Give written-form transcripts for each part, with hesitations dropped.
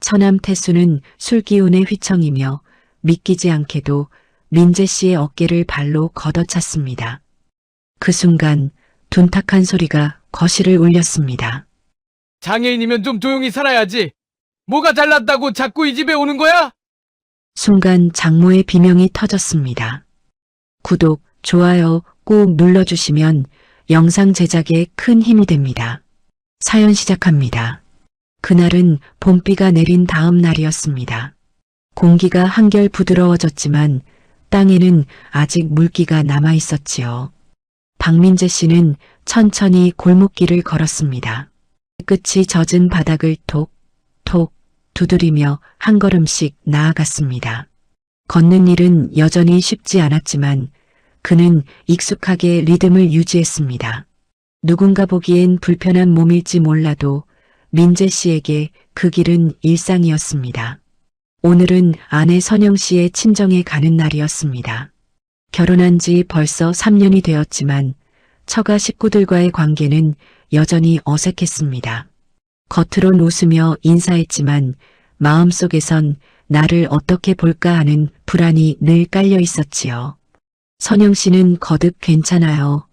처남 태수는 술기운에 휘청이며 믿기지 않게도 민재 씨의 어깨를 발로 걷어찼습니다. 그 순간 둔탁한 소리가 거실을 울렸습니다. 장애인이면 좀 조용히 살아야지. 뭐가 잘났다고 자꾸 이 집에 오는 거야? 순간 장모의 비명이 터졌습니다. 구독, 좋아요 꼭 눌러주시면 영상 제작에 큰 힘이 됩니다. 사연 시작합니다. 그날은 봄비가 내린 다음 날이었습니다. 공기가 한결 부드러워졌지만 땅에는 아직 물기가 남아 있었지요. 박민재 씨는 천천히 골목길을 걸었습니다. 끝이 젖은 바닥을 톡톡 두드리며 한 걸음씩 나아갔습니다. 걷는 일은 여전히 쉽지 않았지만 그는 익숙하게 리듬을 유지했습니다. 누군가 보기엔 불편한 몸일지 몰라도 민재 씨에게 그 길은 일상이었습니다. 오늘은 아내 선영 씨의 친정에 가는 날이었습니다. 결혼한 지 벌써 3년이 되었지만 처가 식구들과의 관계는 여전히 어색했습니다. 겉으론 웃으며 인사했지만 마음속에선 나를 어떻게 볼까 하는 불안이 늘 깔려 있었지요. 선영 씨는 거듭 괜찮아요.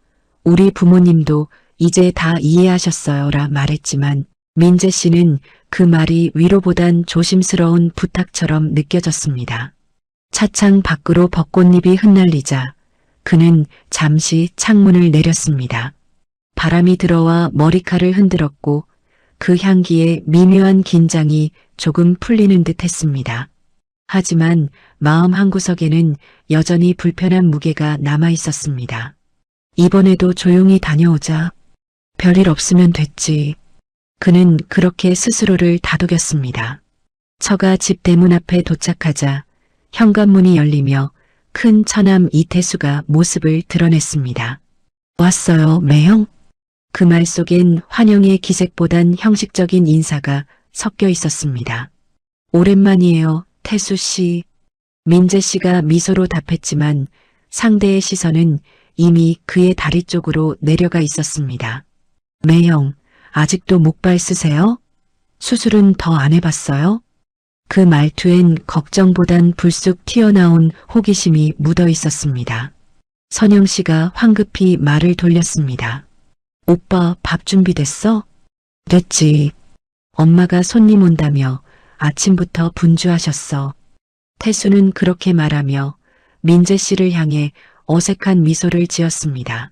우리 부모님도 이제 다 이해하셨어요라 말했지만 민재 씨는 그 말이 위로보단 조심스러운 부탁처럼 느껴졌습니다. 차창 밖으로 벚꽃잎이 흩날리자 그는 잠시 창문을 내렸습니다. 바람이 들어와 머리칼을 흔들었고 그 향기에 미묘한 긴장이 조금 풀리는 듯 했습니다. 하지만 마음 한구석에는 여전히 불편한 무게가 남아 있었습니다. 이번에도 조용히 다녀오자. 별일 없으면 됐지. 그는 그렇게 스스로를 다독였습니다. 처가 집 대문 앞에 도착하자 현관문이 열리며 큰 처남 이태수가 모습을 드러냈습니다. 왔어요, 매형? 그 말 속엔 환영의 기색보단 형식적인 인사가 섞여 있었습니다. 오랜만이에요, 태수 씨. 민재 씨가 미소로 답했지만 상대의 시선은 이미 그의 다리 쪽으로 내려가 있었습니다. 매형, 아직도 목발 쓰세요? 수술은 더 안 해봤어요? 그 말투엔 걱정보단 불쑥 튀어나온 호기심이 묻어 있었습니다. 선영 씨가 황급히 말을 돌렸습니다. 오빠 밥 준비됐어? 됐지. 엄마가 손님 온다며 아침부터 분주하셨어. 태수는 그렇게 말하며 민재 씨를 향해 어색한 미소를 지었습니다.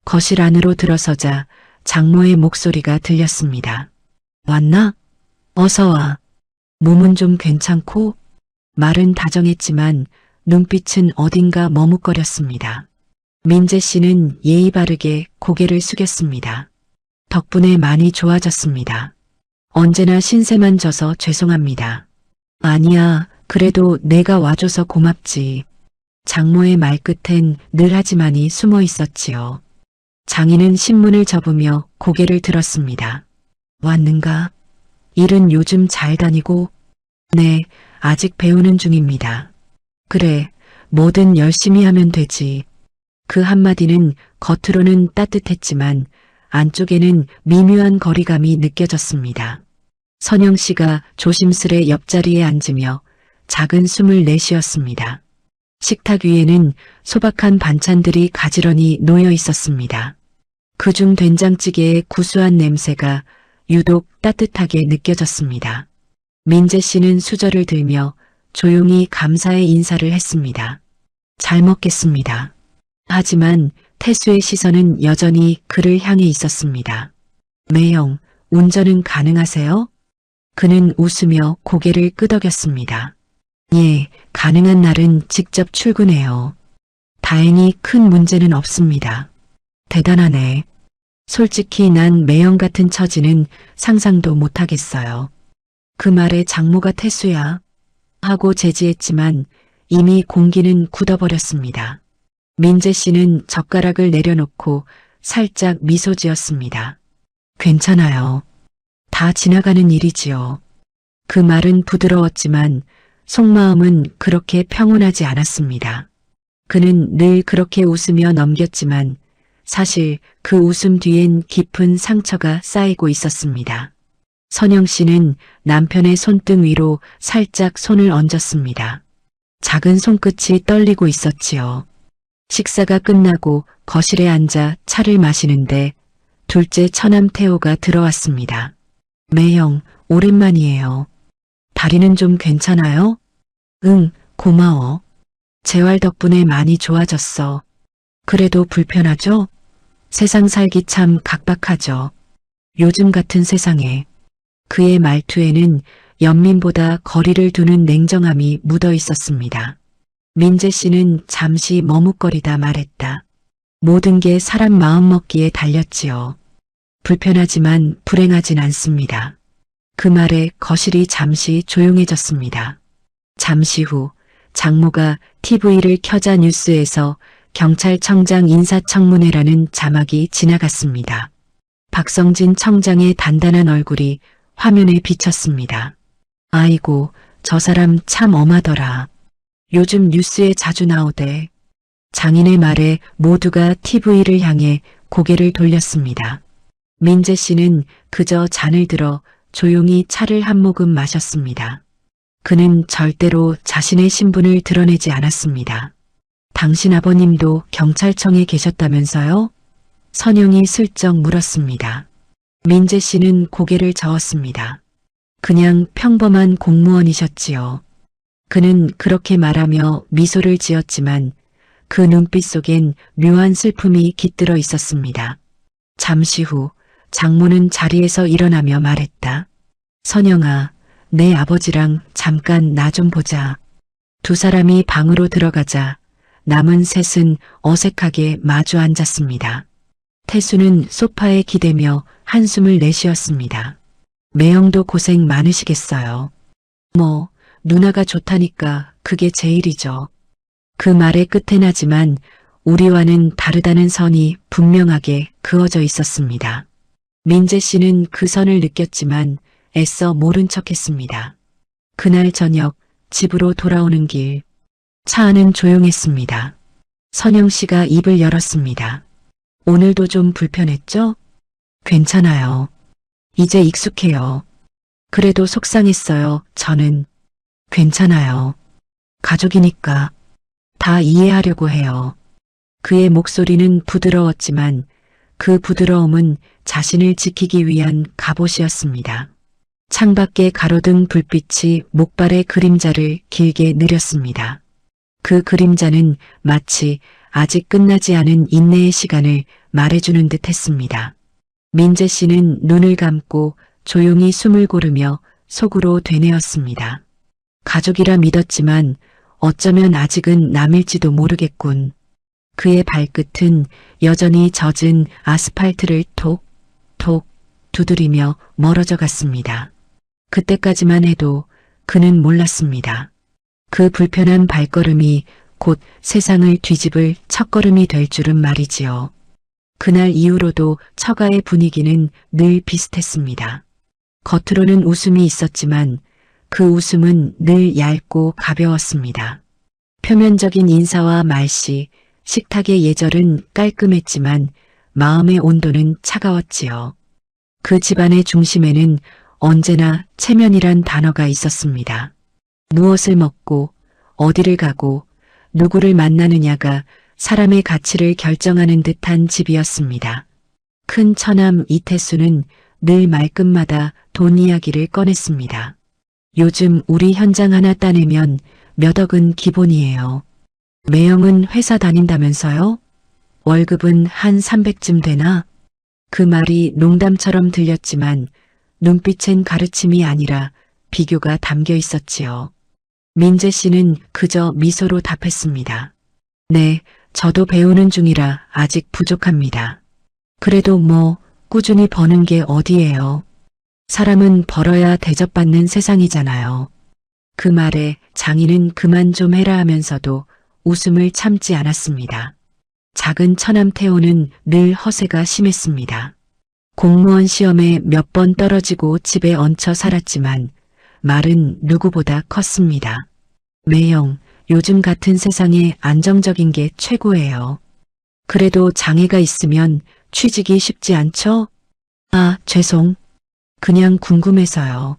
거실 안으로 들어서자 장모의 목소리가 들렸습니다. 왔나? 어서 와. 몸은 좀 괜찮고? 말은 다정했지만 눈빛은 어딘가 머뭇거렸습니다. 민재 씨는 예의 바르게 고개를 숙였습니다. 덕분에 많이 좋아졌습니다. 언제나 신세만 져서 죄송합니다. 아니야, 그래도 내가 와줘서 고맙지. 장모의 말끝엔 늘 하지만이 숨어 있었지요. 장인은 신문을 접으며 고개를 들었습니다. 왔는가? 일은 요즘 잘 다니고? 네, 아직 배우는 중입니다. 그래, 뭐든 열심히 하면 되지. 그 한마디는 겉으로는 따뜻했지만 안쪽에는 미묘한 거리감이 느껴졌습니다. 선영 씨가 조심스레 옆자리에 앉으며 작은 숨을 내쉬었습니다. 식탁 위에는 소박한 반찬들이 가지런히 놓여 있었습니다. 그중 된장찌개의 구수한 냄새가 유독 따뜻하게 느껴졌습니다. 민재 씨는 수저를 들며 조용히 감사의 인사를 했습니다. 잘 먹겠습니다. 하지만 태수의 시선은 여전히 그를 향해 있었습니다. 매형, 운전은 가능하세요? 그는 웃으며 고개를 끄덕였습니다. 예, 가능한 날은 직접 출근해요. 다행히 큰 문제는 없습니다. 대단하네. 솔직히 난 매형 같은 처지는 상상도 못하겠어요. 그 말에 장모가 태수야 하고 제지했지만 이미 공기는 굳어버렸습니다. 민재 씨는 젓가락을 내려놓고 살짝 미소 지었습니다. 괜찮아요. 다 지나가는 일이지요. 그 말은 부드러웠지만 속마음은 그렇게 평온하지 않았습니다. 그는 늘 그렇게 웃으며 넘겼지만 사실 그 웃음 뒤엔 깊은 상처가 쌓이고 있었습니다. 선영 씨는 남편의 손등 위로 살짝 손을 얹었습니다. 작은 손끝이 떨리고 있었지요. 식사가 끝나고 거실에 앉아 차를 마시는데 둘째 처남 태호가 들어왔습니다. 매형, 오랜만이에요. 다리는 좀 괜찮아요? 응, 고마워. 재활 덕분에 많이 좋아졌어. 그래도 불편하죠? 세상 살기 참 각박하죠. 요즘 같은 세상에. 그의 말투에는 연민보다 거리를 두는 냉정함이 묻어 있었습니다. 민재 씨는 잠시 머뭇거리다 말했다. 모든 게 사람 마음먹기에 달렸지요. 불편하지만 불행하진 않습니다. 그 말에 거실이 잠시 조용해졌습니다. 잠시 후 장모가 TV를 켜자 뉴스에서 경찰청장 인사청문회라는 자막이 지나갔습니다. 박성진 청장의 단단한 얼굴이 화면에 비쳤습니다. 아이고, 저 사람 참 엄하더라. 요즘 뉴스에 자주 나오대. 장인의 말에 모두가 TV를 향해 고개를 돌렸습니다. 민재 씨는 그저 잔을 들어 조용히 차를 한 모금 마셨습니다. 그는 절대로 자신의 신분을 드러내지 않았습니다. 당신 아버님도 경찰청에 계셨다면서요? 선영이 슬쩍 물었습니다. 민재 씨는 고개를 저었습니다. 그냥 평범한 공무원이셨지요. 그는 그렇게 말하며 미소를 지었지만 그 눈빛 속엔 묘한 슬픔이 깃들어 있었습니다. 잠시 후 장모는 자리에서 일어나며 말했다. 선영아, 내 아버지랑 잠깐 나 좀 보자. 두 사람이 방으로 들어가자 남은 셋은 어색하게 마주 앉았습니다. 태수는 소파에 기대며 한숨을 내쉬었습니다. 매형도 고생 많으시겠어요. 뭐, 누나가 좋다니까 그게 제일이죠. 그 말의 끝엔 하지만 우리와는 다르다는 선이 분명하게 그어져 있었습니다. 민재 씨는 그 선을 느꼈지만 애써 모른 척했습니다. 그날 저녁 집으로 돌아오는 길, 차 안은 조용했습니다. 선영 씨가 입을 열었습니다. 오늘도 좀 불편했죠? 괜찮아요. 이제 익숙해요. 그래도 속상했어요. 저는. 괜찮아요. 가족이니까 다 이해하려고 해요. 그의 목소리는 부드러웠지만 그 부드러움은 자신을 지키기 위한 갑옷이었습니다. 창밖에 가로등 불빛이 목발의 그림자를 길게 느렸습니다. 그 그림자는 마치 아직 끝나지 않은 인내의 시간을 말해주는 듯 했습니다. 민재 씨는 눈을 감고 조용히 숨을 고르며 속으로 되뇌었습니다. 가족이라 믿었지만 어쩌면 아직은 남일지도 모르겠군. 그의 발끝은 여전히 젖은 아스팔트를 톡톡 두드리며 멀어져 갔습니다. 그때까지만 해도 그는 몰랐습니다. 그 불편한 발걸음이 곧 세상을 뒤집을 첫걸음이 될 줄은 말이지요. 그날 이후로도 처가의 분위기는 늘 비슷했습니다. 겉으로는 웃음이 있었지만 그 웃음은 늘 얇고 가벼웠습니다. 표면적인 인사와 말씨, 식탁의 예절은 깔끔했지만 마음의 온도는 차가웠지요. 그 집안의 중심에는 언제나 체면이란 단어가 있었습니다. 무엇을 먹고 어디를 가고 누구를 만나느냐가 사람의 가치를 결정하는 듯한 집이었습니다. 큰 처남 이태수는 늘 말끝마다 돈 이야기를 꺼냈습니다. 요즘 우리 현장 하나 따내면 몇 억은 기본이에요. 매형은 회사 다닌다면서요? 월급은 한 300쯤 되나? 그 말이 농담처럼 들렸지만 눈빛엔 가르침이 아니라 비교가 담겨 있었지요. 민재 씨는 그저 미소로 답했습니다. 네, 저도 배우는 중이라 아직 부족합니다. 그래도 뭐 꾸준히 버는 게 어디예요. 사람은 벌어야 대접받는 세상이잖아요. 그 말에 장인은 그만 좀 해라 하면서도 웃음을 참지 않았습니다. 작은 처남 태호는 늘 허세가 심했습니다. 공무원 시험에 몇 번 떨어지고 집에 얹혀 살았지만 말은 누구보다 컸습니다. 매형, 요즘 같은 세상에 안정적인 게 최고예요. 그래도 장애가 있으면 취직이 쉽지 않죠? 아, 죄송. 그냥 궁금해서요.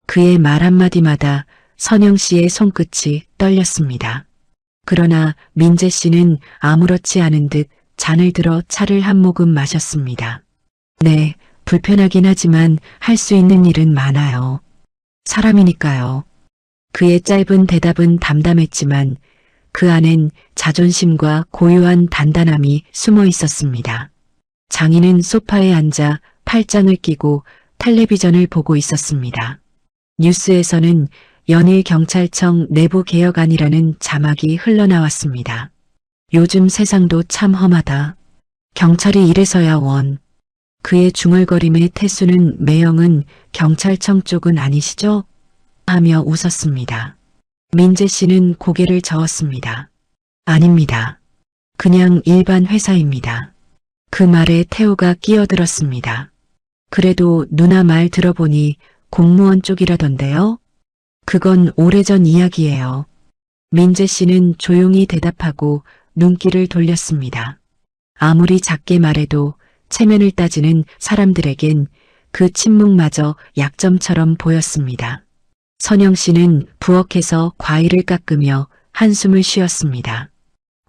그의 말 한마디마다 선영 씨의 손끝이 떨렸습니다. 그러나 민재 씨는 아무렇지 않은 듯 잔을 들어 차를 한 모금 마셨습니다. 네, 불편하긴 하지만 할 수 있는 일은 많아요. 사람이니까요. 그의 짧은 대답은 담담했지만 그 안엔 자존심과 고요한 단단함이 숨어 있었습니다. 장인은 소파에 앉아 팔짱을 끼고 텔레비전을 보고 있었습니다. 뉴스에서는 연일 경찰청 내부 개혁안이라는 자막이 흘러나왔습니다. 요즘 세상도 참 험하다. 경찰이 이래서야 원. 그의 중얼거림의 태수는 매형은 경찰청 쪽은 아니시죠? 하며 웃었습니다. 민재 씨는 고개를 저었습니다. 아닙니다. 그냥 일반 회사입니다. 그 말에 태호가 끼어들었습니다. 그래도 누나 말 들어보니 공무원 쪽이라던데요? 그건 오래전 이야기예요. 민재 씨는 조용히 대답하고 눈길을 돌렸습니다. 아무리 작게 말해도 체면을 따지는 사람들에겐 그 침묵마저 약점처럼 보였습니다. 선영 씨는 부엌에서 과일을 깎으며 한숨을 쉬었습니다.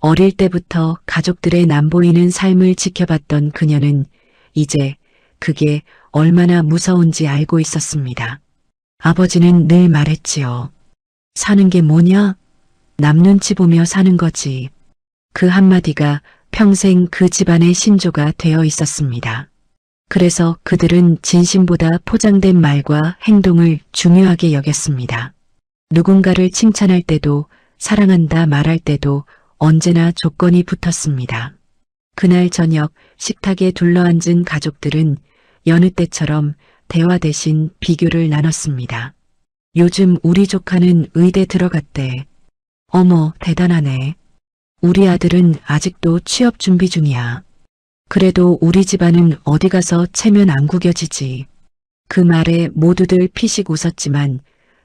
어릴 때부터 가족들의 남보이는 삶을 지켜봤던 그녀는 이제 그게 얼마나 무서운지 알고 있었습니다. 아버지는 늘 말했지요. 사는 게 뭐냐? 남 눈치 보며 사는 거지. 그 한마디가 평생 그 집안의 신조가 되어 있었습니다. 그래서 그들은 진심보다 포장된 말과 행동을 중요하게 여겼습니다. 누군가를 칭찬할 때도 사랑한다 말할 때도 언제나 조건이 붙었습니다. 그날 저녁 식탁에 둘러앉은 가족들은 여느 때처럼 대화 대신 비교를 나눴습니다. 요즘 우리 조카는 의대 들어갔대. 어머, 대단하네. 우리 아들은 아직도 취업 준비 중이야. 그래도 우리 집안은 어디 가서 체면 안 구겨지지. 그 말에 모두들 피식 웃었지만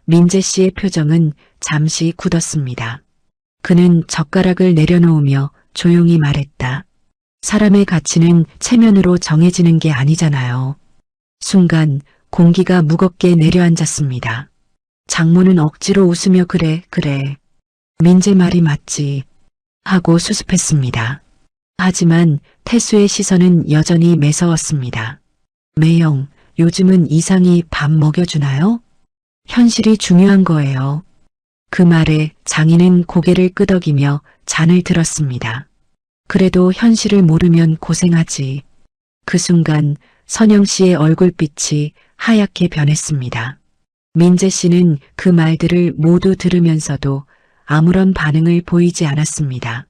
민재 씨의 표정은 잠시 굳었습니다. 그는 젓가락을 내려놓으며 조용히 말했다. 사람의 가치는 체면으로 정해지는 게 아니잖아요. 순간 공기가 무겁게 내려앉았습니다. 장모는 억지로 웃으며 그래. 민재 말이 맞지. 하고 수습했습니다. 하지만 태수의 시선은 여전히 매서웠습니다. 매영, 요즘은 이상이 밥 먹여주나요? 현실이 중요한 거예요. 그 말에 장인은 고개를 끄덕이며 잔을 들었습니다. 그래도 현실을 모르면 고생하지. 그 순간 선영 씨의 얼굴빛이 하얗게 변했습니다. 민재 씨는 그 말들을 모두 들으면서도 아무런 반응을 보이지 않았습니다.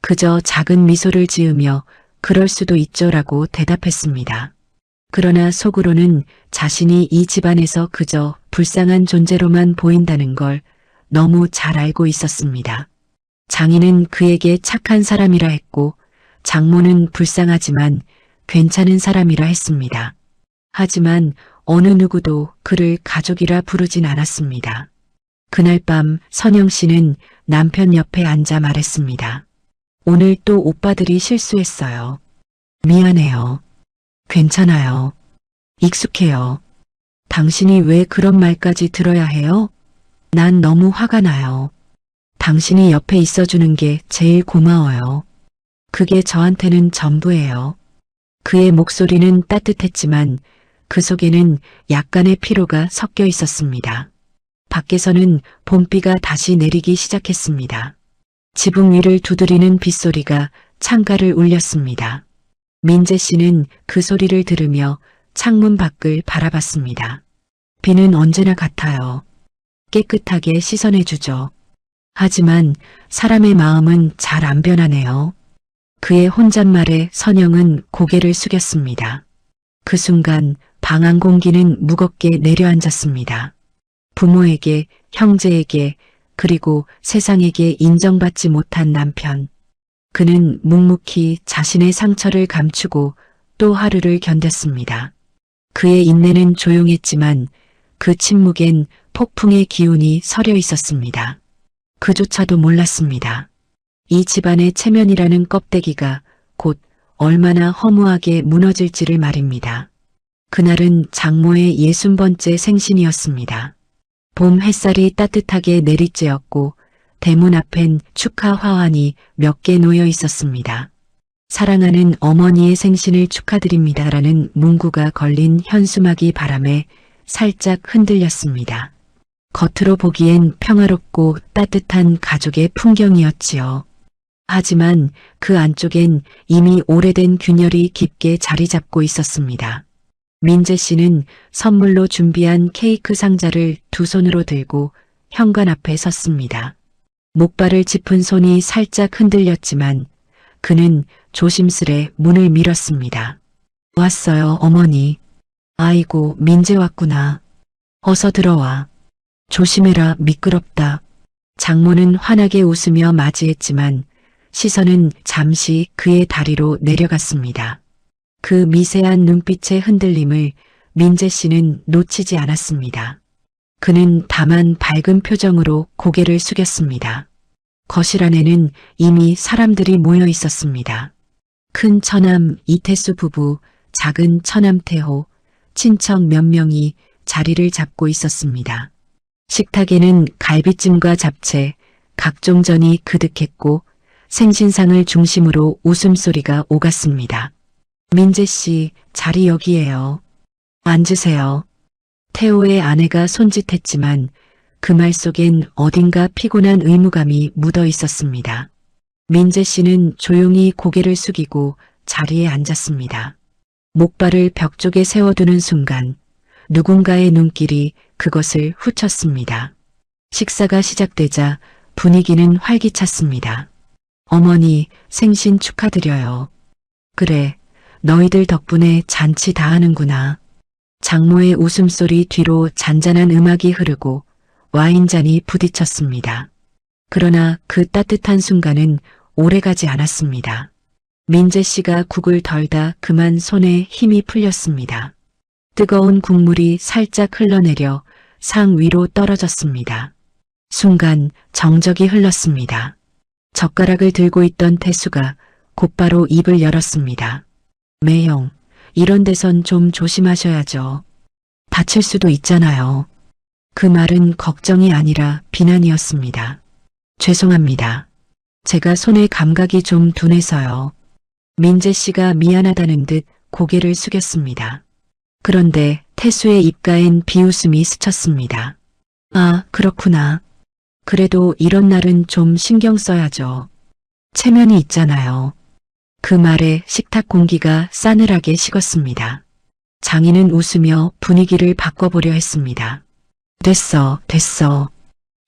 그저 작은 미소를 지으며 그럴 수도 있죠라고 대답했습니다. 그러나 속으로는 자신이 이 집안에서 그저 불쌍한 존재로만 보인다는 걸 너무 잘 알고 있었습니다. 장인은 그에게 착한 사람이라 했고 장모는 불쌍하지만 괜찮은 사람이라 했습니다. 하지만 어느 누구도 그를 가족이라 부르진 않았습니다. 그날 밤 선영 씨는 남편 옆에 앉아 말했습니다. 오늘 또 오빠들이 실수했어요. 미안해요. 괜찮아요. 익숙해요. 당신이 왜 그런 말까지 들어야 해요? 난 너무 화가 나요. 당신이 옆에 있어주는 게 제일 고마워요. 그게 저한테는 전부예요. 그의 목소리는 따뜻했지만 그 속에는 약간의 피로가 섞여 있었습니다. 밖에서는 봄비가 다시 내리기 시작했습니다. 지붕 위를 두드리는 빗소리가 창가를 울렸습니다. 민재 씨는 그 소리를 들으며 창문 밖을 바라봤습니다. 비는 언제나 같아요. 깨끗하게 씻어내주죠. 하지만 사람의 마음은 잘 안 변하네요. 그의 혼잣말에 선영은 고개를 숙였습니다. 그 순간 방 안 공기는 무겁게 내려앉았습니다. 부모에게, 형제에게, 그리고 세상에게 인정받지 못한 남편. 그는 묵묵히 자신의 상처를 감추고 또 하루를 견뎠습니다. 그의 인내는 조용했지만 그 침묵엔 폭풍의 기운이 서려 있었습니다. 그조차도 몰랐습니다. 이 집안의 체면이라는 껍데기가 곧 얼마나 허무하게 무너질지를 말입니다. 그날은 장모의 60번째 생신이었습니다. 봄 햇살이 따뜻하게 내리쬐었고 대문 앞엔 축하 화환이 몇 개 놓여 있었습니다. 사랑하는 어머니의 생신을 축하드립니다라는 문구가 걸린 현수막이 바람에 살짝 흔들렸습니다. 겉으로 보기엔 평화롭고 따뜻한 가족의 풍경이었지요. 하지만 그 안쪽엔 이미 오래된 균열이 깊게 자리 잡고 있었습니다. 민재 씨는 선물로 준비한 케이크 상자를 두 손으로 들고 현관 앞에 섰습니다. 목발을 짚은 손이 살짝 흔들렸지만 그는 조심스레 문을 밀었습니다. 왔어요, 어머니. 아이고, 민재 왔구나. 어서 들어와. 조심해라, 미끄럽다. 장모는 환하게 웃으며 맞이했지만 시선은 잠시 그의 다리로 내려갔습니다. 그 미세한 눈빛의 흔들림을 민재 씨는 놓치지 않았습니다. 그는 다만 밝은 표정으로 고개를 숙였습니다. 거실 안에는 이미 사람들이 모여 있었습니다. 큰 처남 이태수 부부, 작은 처남 태호, 친척 몇 명이 자리를 잡고 있었습니다. 식탁에는 갈비찜과 잡채, 각종 전이 그득했고 생신상을 중심으로 웃음소리가 오갔습니다. 민재 씨, 자리 여기에요. 앉으세요. 태호의 아내가 손짓했지만 그 말 속엔 어딘가 피곤한 의무감이 묻어 있었습니다. 민재 씨는 조용히 고개를 숙이고 자리에 앉았습니다. 목발을 벽 쪽에 세워두는 순간 누군가의 눈길이 그것을 훑었습니다. 식사가 시작되자 분위기는 활기찼습니다. 어머니, 생신 축하드려요. 그래, 너희들 덕분에 잔치 다 하는구나. 장모의 웃음소리 뒤로 잔잔한 음악이 흐르고 와인잔이 부딪혔습니다. 그러나 그 따뜻한 순간은 오래가지 않았습니다. 민재 씨가 국을 덜다 그만 손에 힘이 풀렸습니다. 뜨거운 국물이 살짝 흘러내려 상 위로 떨어졌습니다. 순간 정적이 흘렀습니다. 젓가락을 들고 있던 태수가 곧바로 입을 열었습니다. 매형, 이런 데선 좀 조심하셔야죠. 다칠 수도 있잖아요. 그 말은 걱정이 아니라 비난이었습니다. 죄송합니다. 제가 손의 감각이 좀 둔해서요. 민재 씨가 미안하다는 듯 고개를 숙였습니다. 그런데 태수의 입가엔 비웃음이 스쳤습니다. 아, 그렇구나. 그래도 이런 날은 좀 신경 써야죠. 체면이 있잖아요. 그 말에 식탁 공기가 싸늘하게 식었습니다. 장인은 웃으며 분위기를 바꿔보려 했습니다. 됐어.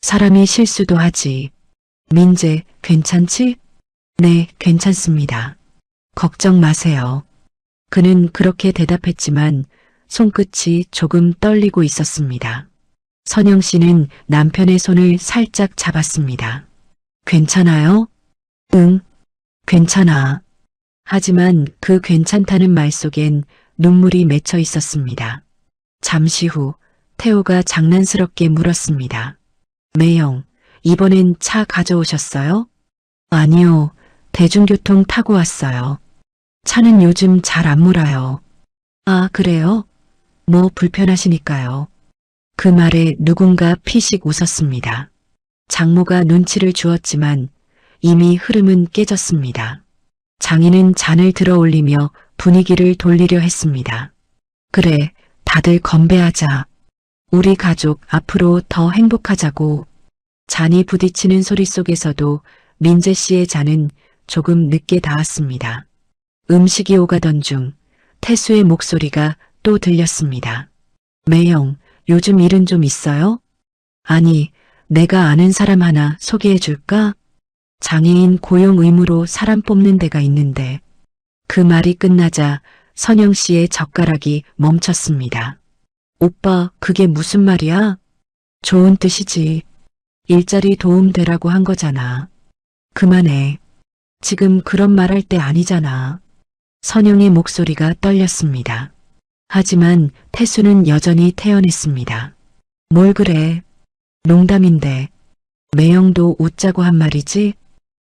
사람이 실수도 하지. 민재, 괜찮지? 네, 괜찮습니다. 걱정 마세요. 그는 그렇게 대답했지만 손끝이 조금 떨리고 있었습니다. 선영 씨는 남편의 손을 살짝 잡았습니다. 괜찮아요? 응, 괜찮아. 하지만 그 괜찮다는 말 속엔 눈물이 맺혀 있었습니다. 잠시 후 태호가 장난스럽게 물었습니다. 매형, 이번엔 차 가져오셨어요? 아니요, 대중교통 타고 왔어요. 차는 요즘 잘 안 몰아요. 아, 그래요? 뭐 불편하시니까요. 그 말에 누군가 피식 웃었습니다. 장모가 눈치를 주었지만 이미 흐름은 깨졌습니다. 장인은 잔을 들어 올리며 분위기를 돌리려 했습니다. 그래, 다들 건배하자. 우리 가족 앞으로 더 행복하자고. 잔이 부딪히는 소리 속에서도 민재 씨의 잔은 조금 늦게 닿았습니다. 음식이 오가던 중 태수의 목소리가 또 들렸습니다. 매형, 요즘 일은 좀 있어요? 아니, 내가 아는 사람 하나 소개해 줄까? 장애인 고용 의무로 사람 뽑는 데가 있는데. 그 말이 끝나자 선영 씨의 젓가락이 멈췄습니다. 오빠, 그게 무슨 말이야? 좋은 뜻이지. 일자리 도움 되라고 한 거잖아. 그만해. 지금 그런 말 할 때 아니잖아. 선영의 목소리가 떨렸습니다. 하지만 태수는 여전히 태연했습니다. 뭘 그래? 농담인데. 매형도 웃자고 한 말이지?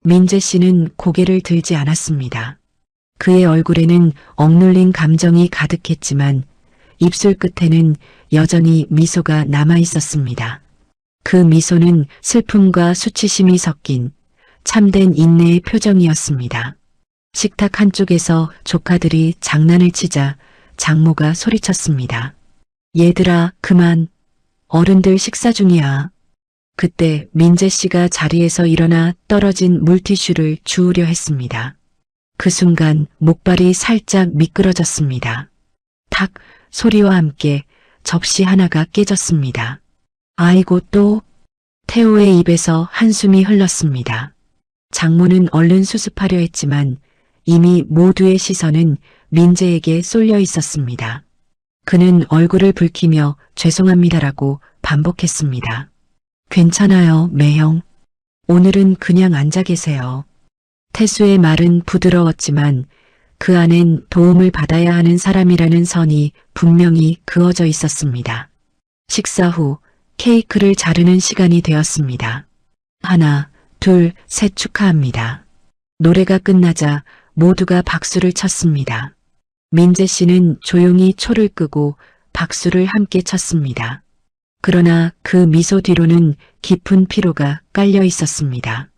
민재 씨는 고개를 들지 않았습니다. 그의 얼굴에는 억눌린 감정이 가득했지만 입술 끝에는 여전히 미소가 남아 있었습니다. 그 미소는 슬픔과 수치심이 섞인 참된 인내의 표정이었습니다. 식탁 한쪽에서 조카들이 장난을 치자 장모가 소리쳤습니다. 얘들아, 그만. 어른들 식사 중이야. 그때 민재 씨가 자리에서 일어나 떨어진 물티슈를 주우려 했습니다. 그 순간 목발이 살짝 미끄러졌습니다. 탁 소리와 함께 접시 하나가 깨졌습니다. 아이고 또. 태호의 입에서 한숨이 흘렀습니다. 장모는 얼른 수습하려 했지만 이미 모두의 시선은 민재에게 쏠려 있었습니다. 그는 얼굴을 붉히며 죄송합니다라고 반복했습니다. 괜찮아요, 매형. 오늘은 그냥 앉아 계세요. 태수의 말은 부드러웠지만 그 안엔 도움을 받아야 하는 사람이라는 선이 분명히 그어져 있었습니다. 식사 후 케이크를 자르는 시간이 되었습니다. 하나, 둘, 셋 축하합니다. 노래가 끝나자 모두가 박수를 쳤습니다. 민재 씨는 조용히 초를 끄고 박수를 함께 쳤습니다. 그러나 그 미소 뒤로는 깊은 피로가 깔려 있었습니다.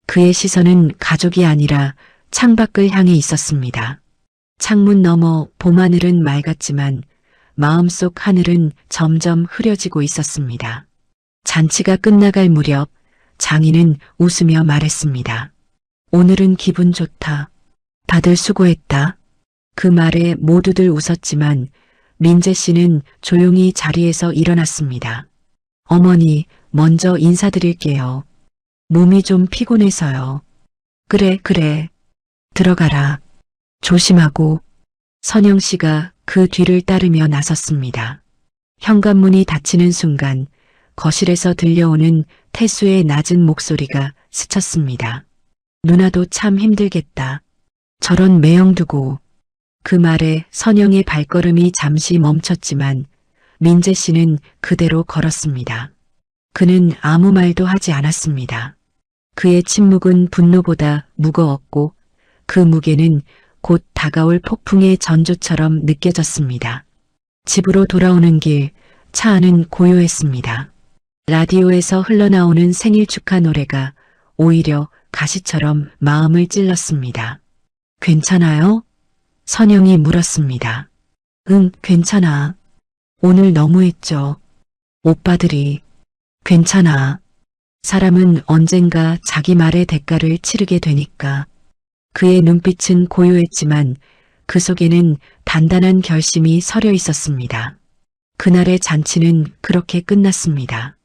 그의 시선은 가족이 아니라 창밖을 향해 있었습니다. 창문 너머 봄하늘은 맑았지만 마음속 하늘은 점점 흐려지고 있었습니다. 잔치가 끝나갈 무렵 장인은 웃으며 말했습니다. 오늘은 기분 좋다. 다들 수고했다. 그 말에 모두들 웃었지만 민재 씨는 조용히 자리에서 일어났습니다. 어머니, 먼저 인사드릴게요. 몸이 좀 피곤해서요. 그래. 들어가라. 조심하고. 선영 씨가 그 뒤를 따르며 나섰습니다. 현관문이 닫히는 순간 거실에서 들려오는 태수의 낮은 목소리가 스쳤습니다. 누나도 참 힘들겠다. 저런 매형 두고. 그 말에 선영의 발걸음이 잠시 멈췄지만 민재 씨는 그대로 걸었습니다. 그는 아무 말도 하지 않았습니다. 그의 침묵은 분노보다 무거웠고 그 무게는 곧 다가올 폭풍의 전조처럼 느껴졌습니다. 집으로 돌아오는 길, 차 안은 고요했습니다. 라디오에서 흘러나오는 생일 축하 노래가 오히려 가시처럼 마음을 찔렀습니다. 괜찮아요? 선영이 물었습니다. 응, 괜찮아. 오늘 너무했죠. 오빠들이. 괜찮아. 사람은 언젠가 자기 말의 대가를 치르게 되니까. 그의 눈빛은 고요했지만 그 속에는 단단한 결심이 서려 있었습니다. 그날의 잔치는 그렇게 끝났습니다.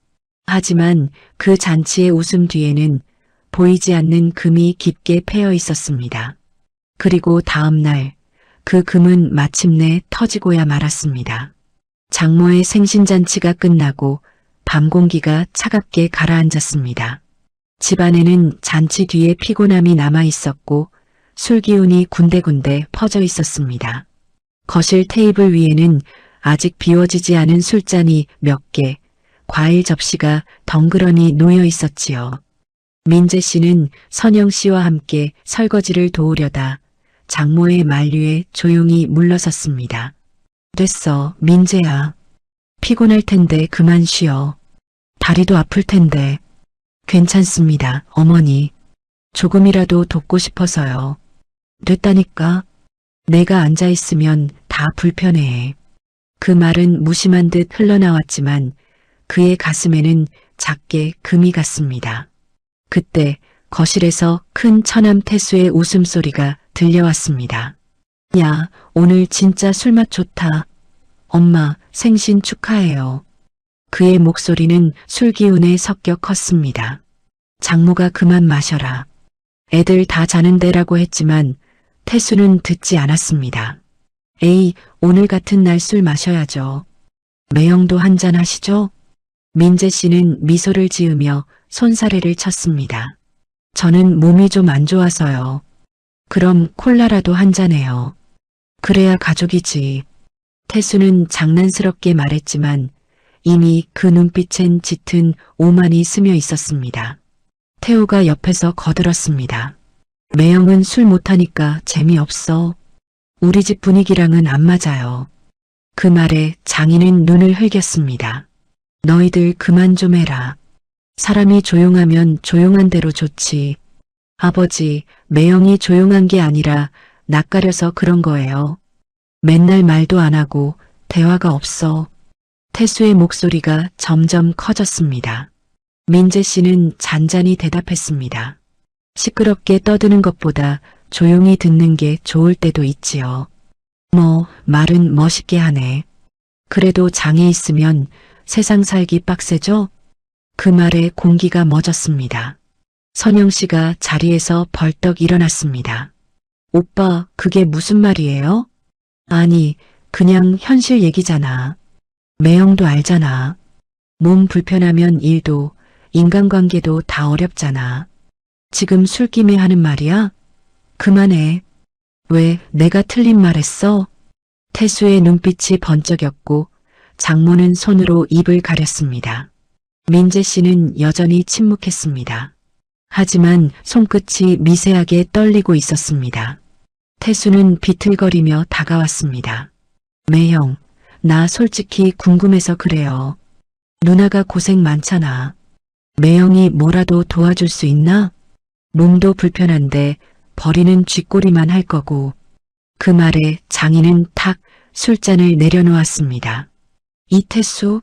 하지만 그 잔치의 웃음 뒤에는 보이지 않는 금이 깊게 패여 있었습니다. 그리고 다음 날 그 금은 마침내 터지고야 말았습니다. 장모의 생신잔치가 끝나고 밤 공기가 차갑게 가라앉았습니다. 집안에는 잔치 뒤에 피곤함이 남아 있었고 술 기운이 군데군데 퍼져 있었습니다. 거실 테이블 위에는 아직 비워지지 않은 술잔이 몇 개, 과일 접시가 덩그러니 놓여 있었지요. 민재 씨는 선영 씨와 함께 설거지를 도우려다 장모의 만류에 조용히 물러섰습니다. 됐어, 민재야. 피곤할 텐데 그만 쉬어. 다리도 아플 텐데. 괜찮습니다, 어머니. 조금이라도 돕고 싶어서요. 됐다니까. 내가 앉아있으면 다 불편해해. 그 말은 무심한 듯 흘러나왔지만 그의 가슴에는 작게 금이 갔습니다. 그때 거실에서 큰 처남 태수의 웃음소리가 들려왔습니다. 야, 오늘 진짜 술맛 좋다. 엄마, 생신 축하해요. 그의 목소리는 술 기운에 섞여 컸습니다. 장모가 그만 마셔라. 애들 다 자는데라고 했지만 태수는 듣지 않았습니다. 에이, 오늘 같은 날 술 마셔야죠. 매형도 한잔 하시죠? 민재 씨는 미소를 지으며 손사래를 쳤습니다. 저는 몸이 좀 안 좋아서요. 그럼 콜라라도 한잔해요. 그래야 가족이지. 태수는 장난스럽게 말했지만 이미 그 눈빛엔 짙은 오만이 스며 있었습니다. 태호가 옆에서 거들었습니다. 매형은 술 못하니까 재미없어. 우리 집 분위기랑은 안 맞아요. 그 말에 장인은 눈을 흘겼습니다. 너희들 그만 좀 해라. 사람이 조용하면 조용한 대로 좋지. 아버지, 매형이 조용한 게 아니라 낯가려서 그런 거예요. 맨날 말도 안 하고 대화가 없어. 태수의 목소리가 점점 커졌습니다. 민재 씨는 잔잔히 대답했습니다. 시끄럽게 떠드는 것보다 조용히 듣는 게 좋을 때도 있지요. 뭐, 말은 멋있게 하네. 그래도 장애 있으면 세상 살기 빡세죠? 그 말에 공기가 멎었습니다. 선영 씨가 자리에서 벌떡 일어났습니다. 오빠, 그게 무슨 말이에요? 아니, 그냥 현실 얘기잖아. 매형도 알잖아. 몸 불편하면 일도, 인간관계도 다 어렵잖아. 지금 술김에 하는 말이야? 그만해. 왜 내가 틀린 말했어? 태수의 눈빛이 번쩍였고 장모는 손으로 입을 가렸습니다. 민재 씨는 여전히 침묵했습니다. 하지만 손끝이 미세하게 떨리고 있었습니다. 태수는 비틀거리며 다가왔습니다. 매형, 나 솔직히 궁금해서 그래요. 누나가 고생 많잖아. 매형이 뭐라도 도와줄 수 있나? 몸도 불편한데 버리는 쥐꼬리만 할 거고. 그 말에 장인은 탁 술잔을 내려놓았습니다. 이태수,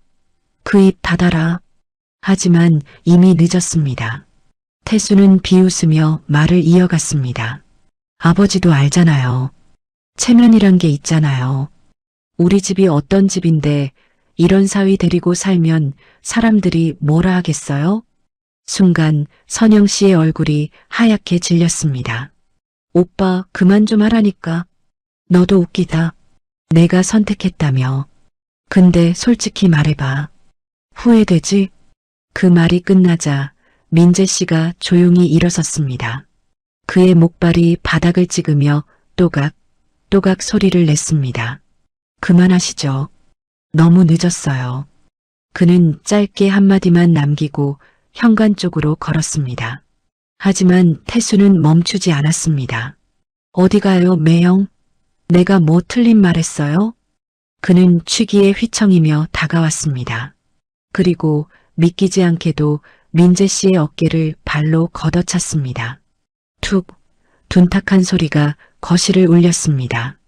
그 입 닫아라. 하지만 이미 늦었습니다. 태수는 비웃으며 말을 이어갔습니다. 아버지도 알잖아요. 체면이란 게 있잖아요. 우리 집이 어떤 집인데 이런 사위 데리고 살면 사람들이 뭐라 하겠어요? 순간 선영 씨의 얼굴이 하얗게 질렸습니다. 오빠, 그만 좀 하라니까. 너도 웃기다. 내가 선택했다며. 근데 솔직히 말해봐. 후회되지? 그 말이 끝나자 민재 씨가 조용히 일어섰습니다. 그의 목발이 바닥을 찍으며 또각, 또각 소리를 냈습니다. 그만하시죠. 너무 늦었어요. 그는 짧게 한마디만 남기고 현관 쪽으로 걸었습니다. 하지만 태수는 멈추지 않았습니다. 어디 가요, 매형? 내가 뭐 틀린 말 했어요? 그는 취기에 휘청이며 다가왔습니다. 그리고 믿기지 않게도 민재 씨의 어깨를 발로 걷어찼습니다. 툭, 둔탁한 소리가 거실을 울렸습니다.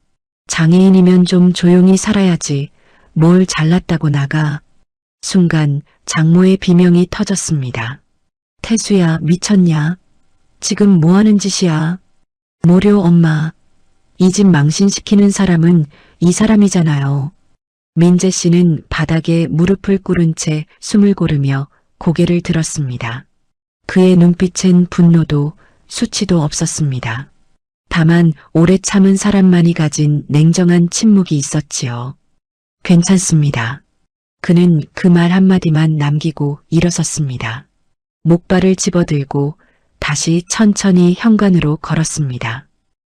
장애인이면 좀 조용히 살아야지. 뭘 잘났다고 나가. 순간 장모의 비명이 터졌습니다. 태수야, 미쳤냐? 지금 뭐 하는 짓이야? 모려 엄마. 이 집 망신시키는 사람은 이 사람이잖아요. 민재 씨는 바닥에 무릎을 꿇은 채 숨을 고르며 고개를 들었습니다. 그의 눈빛엔 분노도 수치도 없었습니다. 다만 오래 참은 사람만이 가진 냉정한 침묵이 있었지요. 괜찮습니다. 그는 그 말 한마디만 남기고 일어섰습니다. 목발을 집어들고 다시 천천히 현관으로 걸었습니다.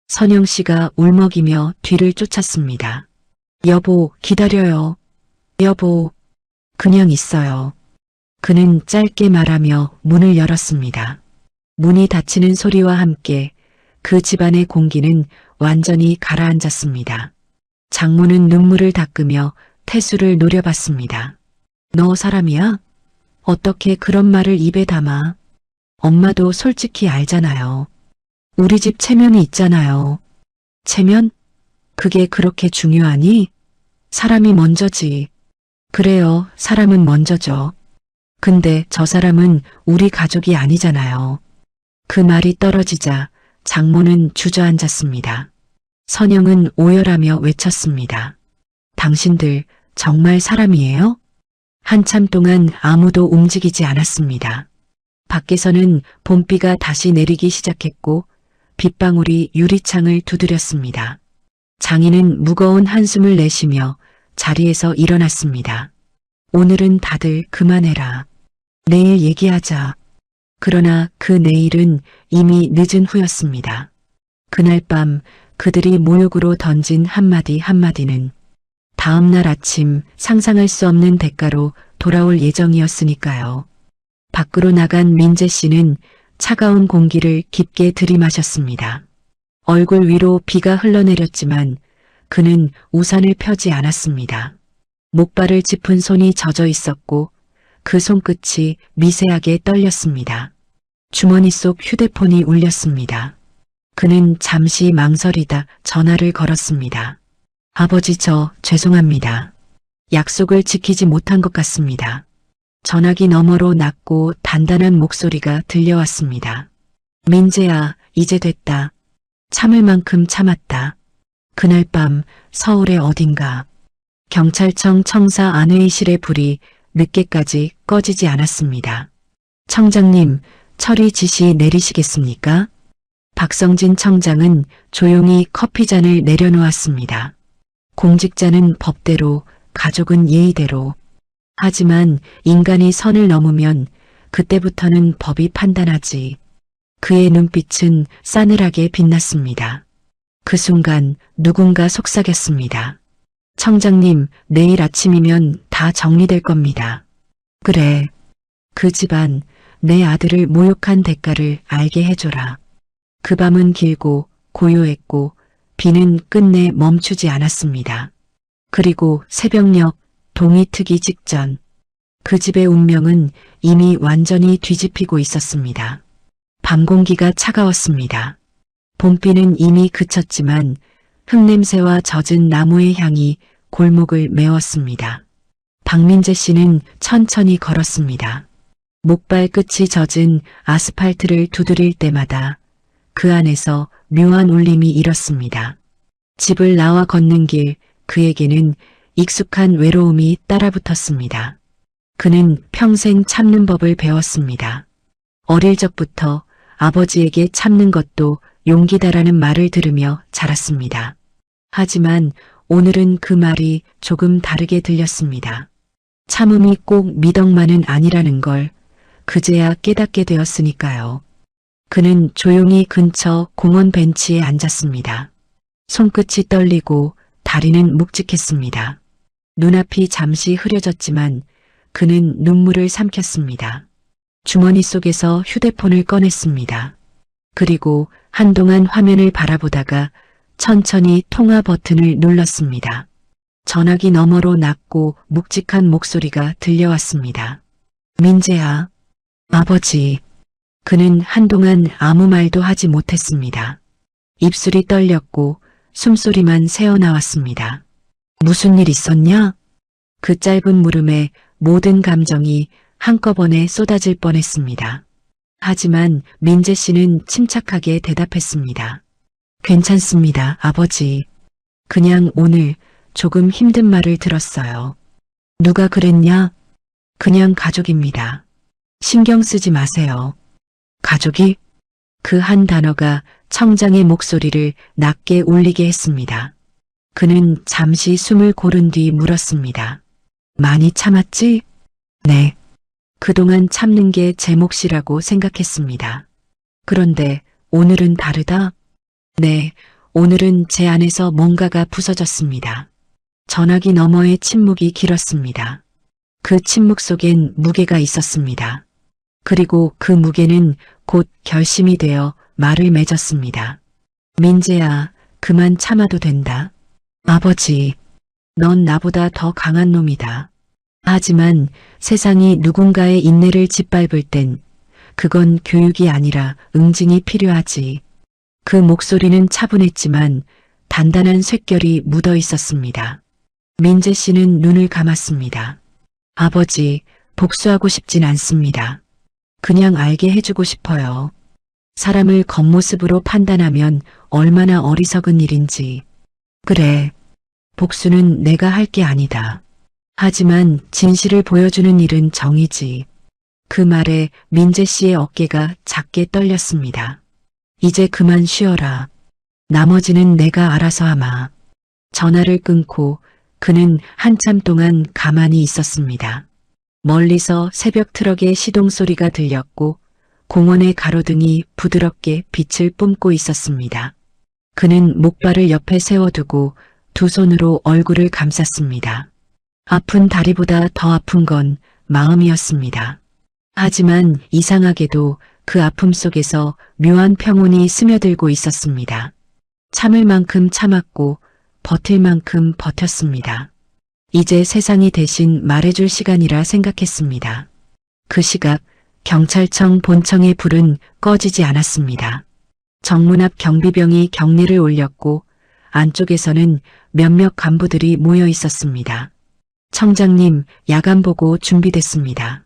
선영 씨가 울먹이며 뒤를 쫓았습니다. 여보, 기다려요. 여보, 그냥 있어요. 그는 짧게 말하며 문을 열었습니다. 문이 닫히는 소리와 함께 그 집안의 공기는 완전히 가라앉았습니다. 장모는 눈물을 닦으며 태수를 노려봤습니다. 너 사람이야? 어떻게 그런 말을 입에 담아? 엄마도 솔직히 알잖아요. 우리 집 체면이 있잖아요. 체면? 그게 그렇게 중요하니? 사람이 먼저지. 그래요, 사람은 먼저죠. 근데 저 사람은 우리 가족이 아니잖아요. 그 말이 떨어지자 장모는 주저앉았습니다. 선영은 오열하며 외쳤습니다. 당신들 정말 사람이에요? 한참 동안 아무도 움직이지 않았습니다. 밖에서는 봄비가 다시 내리기 시작했고 빗방울이 유리창을 두드렸습니다. 장인은 무거운 한숨을 내쉬며 자리에서 일어났습니다. 오늘은 다들 그만해라. 내일 얘기하자. 그러나 그 내일은 이미 늦은 후였습니다. 그날 밤 그들이 모욕으로 던진 한마디 한마디는 다음날 아침 상상할 수 없는 대가로 돌아올 예정이었으니까요. 밖으로 나간 민재 씨는 차가운 공기를 깊게 들이마셨습니다. 얼굴 위로 비가 흘러내렸지만 그는 우산을 펴지 않았습니다. 목발을 짚은 손이 젖어 있었고 그 손끝이 미세하게 떨렸습니다. 주머니 속 휴대폰이 울렸습니다. 그는 잠시 망설이다 전화를 걸었습니다. 아버지, 저 죄송합니다. 약속을 지키지 못한 것 같습니다. 전화기 너머로 낮고 단단한 목소리가 들려왔습니다. 민재야, 이제 됐다. 참을 만큼 참았다. 그날 밤 서울의 어딘가 경찰청 청사 안회의실의 불이 늦게까지 꺼지지 않았습니다. 청장님, 처리 지시 내리시겠습니까? 박성진 청장은 조용히 커피잔을 내려놓았습니다. 공직자는 법대로, 가족은 예의대로. 하지만 인간이 선을 넘으면 그때부터는 법이 판단하지. 그의 눈빛은 싸늘하게 빛났습니다. 그 순간 누군가 속삭였습니다. 청장님, 내일 아침이면 다 정리될 겁니다. 그래. 그 집안, 내 아들을 모욕한 대가를 알게 해줘라. 그 밤은 길고 고요했고 비는 끝내 멈추지 않았습니다. 그리고 새벽녘 동이 트기 직전 그 집의 운명은 이미 완전히 뒤집히고 있었습니다. 밤 공기가 차가웠습니다. 봄비는 이미 그쳤지만 흙냄새와 젖은 나무의 향이 골목을 메웠습니다. 박민재 씨는 천천히 걸었습니다. 목발 끝이 젖은 아스팔트를 두드릴 때마다 그 안에서 묘한 울림이 일었습니다. 집을 나와 걷는 길 그에게는 익숙한 외로움이 따라붙었습니다. 그는 평생 참는 법을 배웠습니다. 어릴 적부터 아버지에게 참는 것도 용기다라는 말을 들으며 자랐습니다. 하지만 오늘은 그 말이 조금 다르게 들렸습니다. 참음이 꼭 미덕만은 아니라는 걸 그제야 깨닫게 되었으니까요. 그는 조용히 근처 공원 벤치에 앉았습니다. 손끝이 떨리고 다리는 묵직했습니다. 눈앞이 잠시 흐려졌지만 그는 눈물을 삼켰습니다. 주머니 속에서 휴대폰을 꺼냈습니다. 그리고 한동안 화면을 바라보다가 천천히 통화 버튼을 눌렀습니다. 전화기 너머로 낮고 묵직한 목소리가 들려왔습니다. 민재야, 아버지. 그는 한동안 아무 말도 하지 못했습니다. 입술이 떨렸고 숨소리만 새어나왔습니다. 무슨 일 있었냐? 그 짧은 물음에 모든 감정이 한꺼번에 쏟아질 뻔했습니다. 하지만 민재 씨는 침착하게 대답했습니다. 괜찮습니다, 아버지. 그냥 오늘 조금 힘든 말을 들었어요. 누가 그랬냐? 그냥 가족입니다. 신경 쓰지 마세요. 가족이? 그 한 단어가 청장의 목소리를 낮게 울리게 했습니다. 그는 잠시 숨을 고른 뒤 물었습니다. 많이 참았지? 네. 그동안 참는 게 제 몫이라고 생각했습니다. 그런데 오늘은 다르다? 네, 오늘은 제 안에서 뭔가가 부서졌습니다. 전화기 너머의 침묵이 길었습니다. 그 침묵 속엔 무게가 있었습니다. 그리고 그 무게는 곧 결심이 되어 말을 맺었습니다. 민재야, 그만 참아도 된다. 아버지, 넌 나보다 더 강한 놈이다. 하지만 세상이 누군가의 인내를 짓밟을 땐 그건 교육이 아니라 응징이 필요하지. 그 목소리는 차분했지만 단단한 쇳결이 묻어 있었습니다. 민재 씨는 눈을 감았습니다. 아버지, 복수하고 싶진 않습니다. 그냥 알게 해주고 싶어요. 사람을 겉모습으로 판단하면 얼마나 어리석은 일인지. 그래, 복수는 내가 할 게 아니다. 하지만 진실을 보여주는 일은 정이지. 그 말에 민재 씨의 어깨가 작게 떨렸습니다. 이제 그만 쉬어라. 나머지는 내가 알아서 하마. 전화를 끊고 그는 한참 동안 가만히 있었습니다. 멀리서 새벽 트럭의 시동 소리가 들렸고 공원의 가로등이 부드럽게 빛을 뿜고 있었습니다. 그는 목발을 옆에 세워두고 두 손으로 얼굴을 감쌌습니다. 아픈 다리보다 더 아픈 건 마음이었습니다. 하지만 이상하게도 그 아픔 속에서 묘한 평온이 스며들고 있었습니다. 참을 만큼 참았고 버틸 만큼 버텼습니다. 이제 세상이 대신 말해줄 시간이라 생각했습니다. 그 시각 경찰청 본청의 불은 꺼지지 않았습니다. 정문 앞 경비병이 경례를 올렸고 안쪽에서는 몇몇 간부들이 모여 있었습니다. 청장님, 야간 보고 준비됐습니다.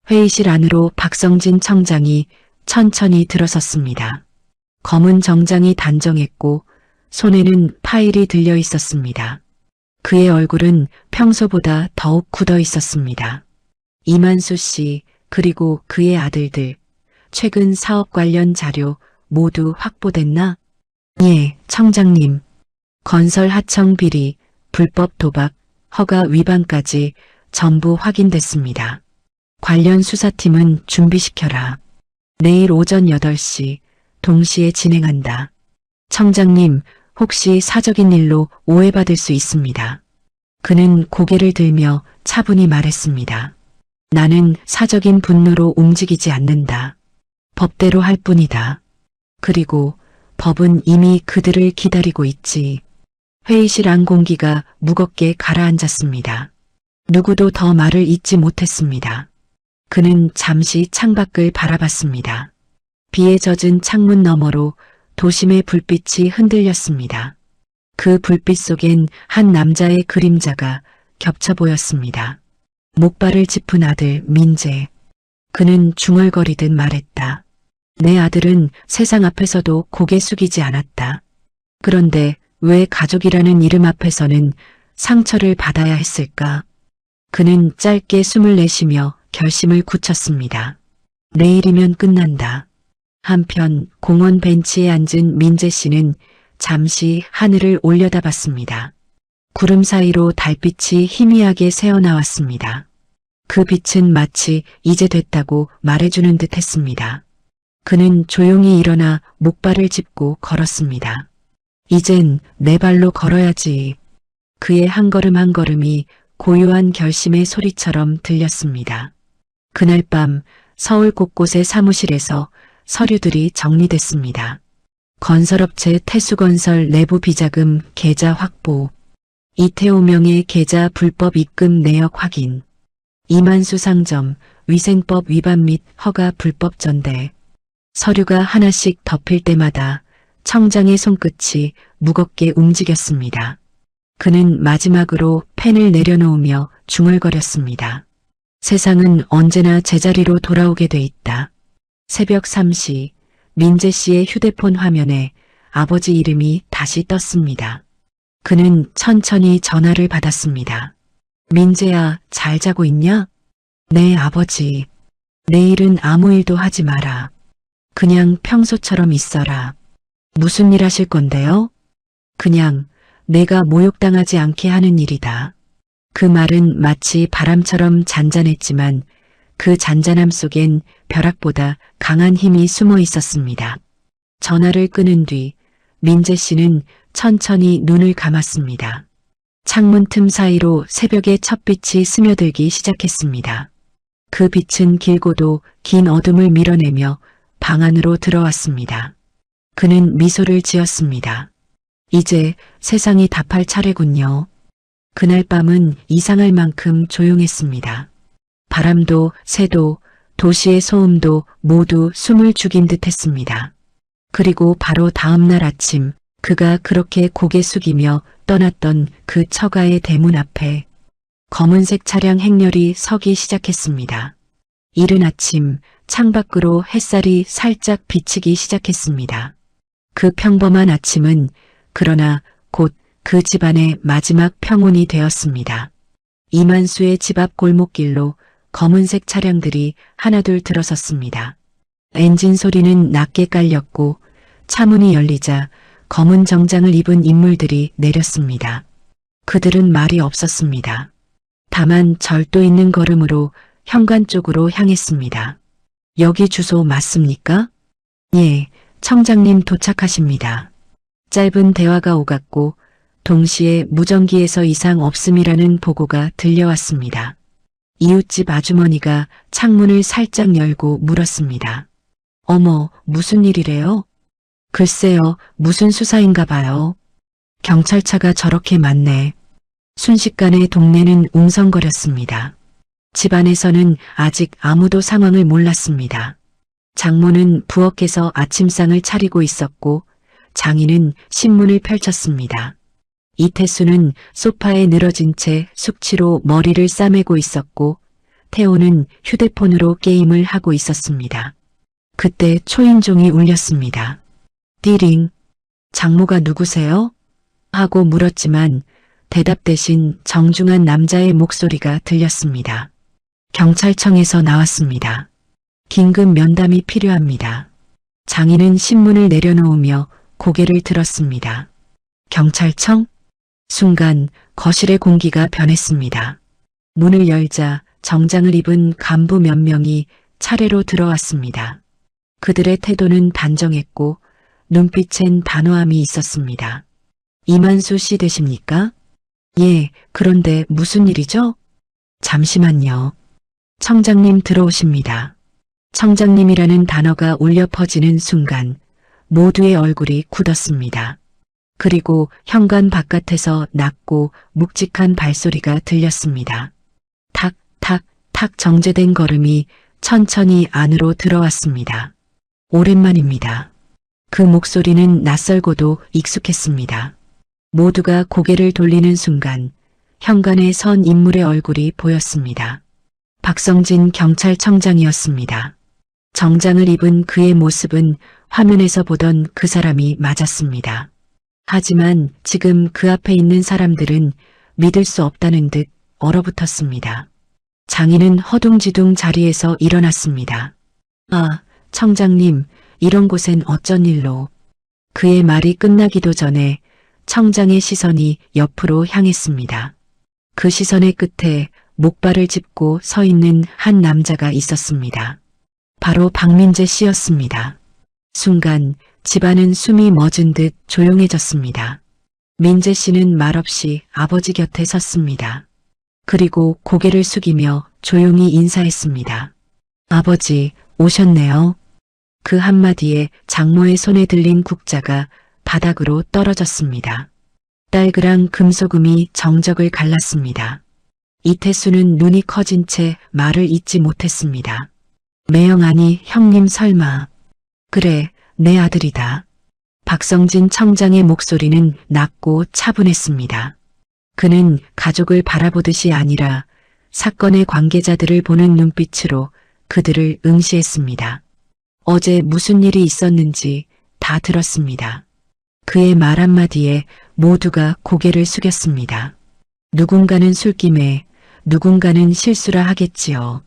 회의실 안으로 박성진 청장이 천천히 들어섰습니다. 검은 정장이 단정했고 손에는 파일이 들려 있었습니다. 그의 얼굴은 평소보다 더욱 굳어 있었습니다. 이만수 씨 그리고 그의 아들들, 최근 사업 관련 자료 모두 확보됐나? 예, 청장님. 건설 하청 비리, 불법 도박, 허가 위반까지 전부 확인됐습니다. 관련 수사팀은 준비시켜라. 내일 오전 8시 동시에 진행한다. 청장님, 혹시 사적인 일로 오해받을 수 있습니다. 그는 고개를 들며 차분히 말했습니다. 나는 사적인 분노로 움직이지 않는다. 법대로 할 뿐이다. 그리고 법은 이미 그들을 기다리고 있지. 회의실 안 공기가 무겁게 가라앉았습니다. 누구도 더 말을 잇지 못했습니다. 그는 잠시 창밖을 바라봤습니다. 비에 젖은 창문 너머로 도심의 불빛이 흔들렸습니다. 그 불빛 속엔 한 남자의 그림자가 겹쳐 보였습니다. 목발을 짚은 아들 민재. 그는 중얼거리듯 말했다. 내 아들은 세상 앞에서도 고개 숙이지 않았다. 그런데 왜 가족이라는 이름 앞에서는 상처를 받아야 했을까? 그는 짧게 숨을 내쉬며 결심을 굳혔습니다. 내일이면 끝난다. 한편 공원 벤치에 앉은 민재 씨는 잠시 하늘을 올려다봤습니다. 구름 사이로 달빛이 희미하게 새어나왔습니다. 그 빛은 마치 이제 됐다고 말해주는 듯 했습니다. 그는 조용히 일어나 목발을 짚고 걸었습니다. 이젠 내 발로 걸어야지. 그의 한 걸음 한 걸음이 고요한 결심의 소리처럼 들렸습니다. 그날 밤 서울 곳곳의 사무실에서 서류들이 정리됐습니다. 건설업체 태수건설 내부 비자금 계좌 확보, 이태호 명의 계좌 불법 입금 내역 확인, 이만수 상점 위생법 위반 및 허가 불법 전대. 서류가 하나씩 덮일 때마다 청장의 손끝이 무겁게 움직였습니다. 그는 마지막으로 펜을 내려놓으며 중얼거렸습니다. 세상은 언제나 제자리로 돌아오게 돼 있다. 새벽 3시 민재 씨의 휴대폰 화면에 아버지 이름이 다시 떴습니다. 그는 천천히 전화를 받았습니다. 민재야, 잘 자고 있냐? 네, 아버지. 내일은 아무 일도 하지 마라. 그냥 평소처럼 있어라. 무슨 일 하실 건데요? 그냥 내가 모욕당하지 않게 하는 일이다. 그 말은 마치 바람처럼 잔잔했지만 그 잔잔함 속엔 벼락보다 강한 힘이 숨어 있었습니다. 전화를 끊은 뒤 민재 씨는 천천히 눈을 감았습니다. 창문 틈 사이로 새벽의 첫빛이 스며들기 시작했습니다. 그 빛은 길고도 긴 어둠을 밀어내며 방 안으로 들어왔습니다. 그는 미소를 지었습니다. 이제 세상이 답할 차례군요. 그날 밤은 이상할 만큼 조용했습니다. 바람도 새도 도시의 소음도 모두 숨을 죽인 듯 했습니다. 그리고 바로 다음 날 아침 그가 그렇게 고개 숙이며 떠났던 그 처가의 대문 앞에 검은색 차량 행렬이 서기 시작했습니다. 이른 아침 창밖으로 햇살이 살짝 비치기 시작했습니다. 그 평범한 아침은 그러나 곧 그 집안의 마지막 평온이 되었습니다. 이만수의 집 앞 골목길로 검은색 차량들이 하나둘 들어섰습니다. 엔진 소리는 낮게 깔렸고 차문이 열리자 검은 정장을 입은 인물들이 내렸습니다. 그들은 말이 없었습니다. 다만 절도 있는 걸음으로 현관 쪽으로 향했습니다. 여기 주소 맞습니까? 예, 청장님 도착하십니다. 짧은 대화가 오갔고 동시에 무전기에서 이상 없음이라는 보고가 들려왔습니다. 이웃집 아주머니가 창문을 살짝 열고 물었습니다. 어머, 무슨 일이래요? 글쎄요, 무슨 수사인가 봐요. 경찰차가 저렇게 많네. 순식간에 동네는 웅성거렸습니다. 집안에서는 아직 아무도 상황을 몰랐습니다. 장모는 부엌에서 아침상을 차리고 있었고 장인은 신문을 펼쳤습니다. 이태수는 소파에 늘어진 채 숙취로 머리를 싸매고 있었고 태호는 휴대폰으로 게임을 하고 있었습니다. 그때 초인종이 울렸습니다. 띠링. 장모가 누구세요? 하고 물었지만 대답 대신 정중한 남자의 목소리가 들렸습니다. 경찰청에서 나왔습니다. 긴급 면담이 필요합니다. 장인은 신문을 내려놓으며 고개를 들었습니다. 경찰청? 순간 거실의 공기가 변했습니다. 문을 열자 정장을 입은 간부 몇 명이 차례로 들어왔습니다. 그들의 태도는 단정했고 눈빛엔 단호함이 있었습니다. 이만수 씨 되십니까? 예, 그런데 무슨 일이죠? 잠시만요. 청장님 들어오십니다. 청장님이라는 단어가 울려 퍼지는 순간 모두의 얼굴이 굳었습니다. 그리고 현관 바깥에서 낮고 묵직한 발소리가 들렸습니다. 탁, 탁, 탁 정제된 걸음이 천천히 안으로 들어왔습니다. 오랜만입니다. 그 목소리는 낯설고도 익숙했습니다. 모두가 고개를 돌리는 순간 현관에 선 인물의 얼굴이 보였습니다. 박성진 경찰청장이었습니다. 정장을 입은 그의 모습은 화면에서 보던 그 사람이 맞았습니다. 하지만 지금 그 앞에 있는 사람들은 믿을 수 없다는 듯 얼어붙었습니다. 장인은 허둥지둥 자리에서 일어났습니다. 아, 청장님, 이런 곳엔 어쩐 일로. 그의 말이 끝나기도 전에 청장의 시선이 옆으로 향했습니다. 그 시선의 끝에 목발을 짚고 서 있는 한 남자가 있었습니다. 바로 박민재 씨였습니다. 순간 집안은 숨이 멎은 듯 조용해졌습니다. 민재 씨는 말없이 아버지 곁에 섰습니다. 그리고 고개를 숙이며 조용히 인사했습니다. 아버지, 오셨네요. 그 한마디에 장모의 손에 들린 국자가 바닥으로 떨어졌습니다. 딸그랑 금소금이 정적을 갈랐습니다. 이태수는 눈이 커진 채 말을 잇지 못했습니다. 매영 아니 형님 설마. 그래, 내 아들이다. 박성진 청장의 목소리는 낮고 차분했습니다. 그는 가족을 바라보듯이 아니라 사건의 관계자들을 보는 눈빛으로 그들을 응시했습니다. 어제 무슨 일이 있었는지 다 들었습니다. 그의 말 한마디에 모두가 고개를 숙였습니다. 누군가는 술김에 누군가는 실수라 하겠지요.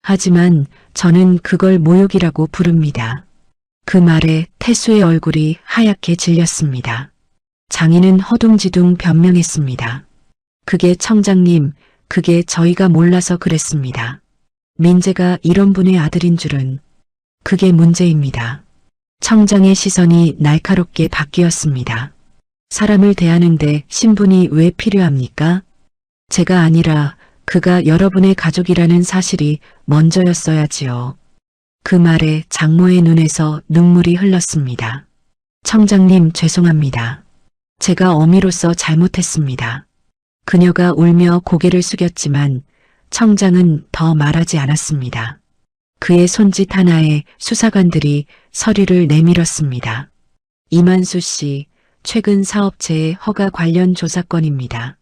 하지만 저는 그걸 모욕이라고 부릅니다. 그 말에 태수의 얼굴이 하얗게 질렸습니다. 장인은 허둥지둥 변명했습니다. 그게 청장님, 그게 저희가 몰라서 그랬습니다. 민재가 이런 분의 아들인 줄은. 그게 문제입니다. 청장의 시선이 날카롭게 바뀌었습니다. 사람을 대하는데 신분이 왜 필요합니까? 제가 아니라 그가 여러분의 가족이라는 사실이 먼저였어야지요. 그 말에 장모의 눈에서 눈물이 흘렀습니다. 청장님 죄송합니다. 제가 어미로서 잘못했습니다. 그녀가 울며 고개를 숙였지만 청장은 더 말하지 않았습니다. 그의 손짓 하나에 수사관들이 서류를 내밀었습니다. 이만수 씨, 최근 사업체의 허가 관련 조사건입니다.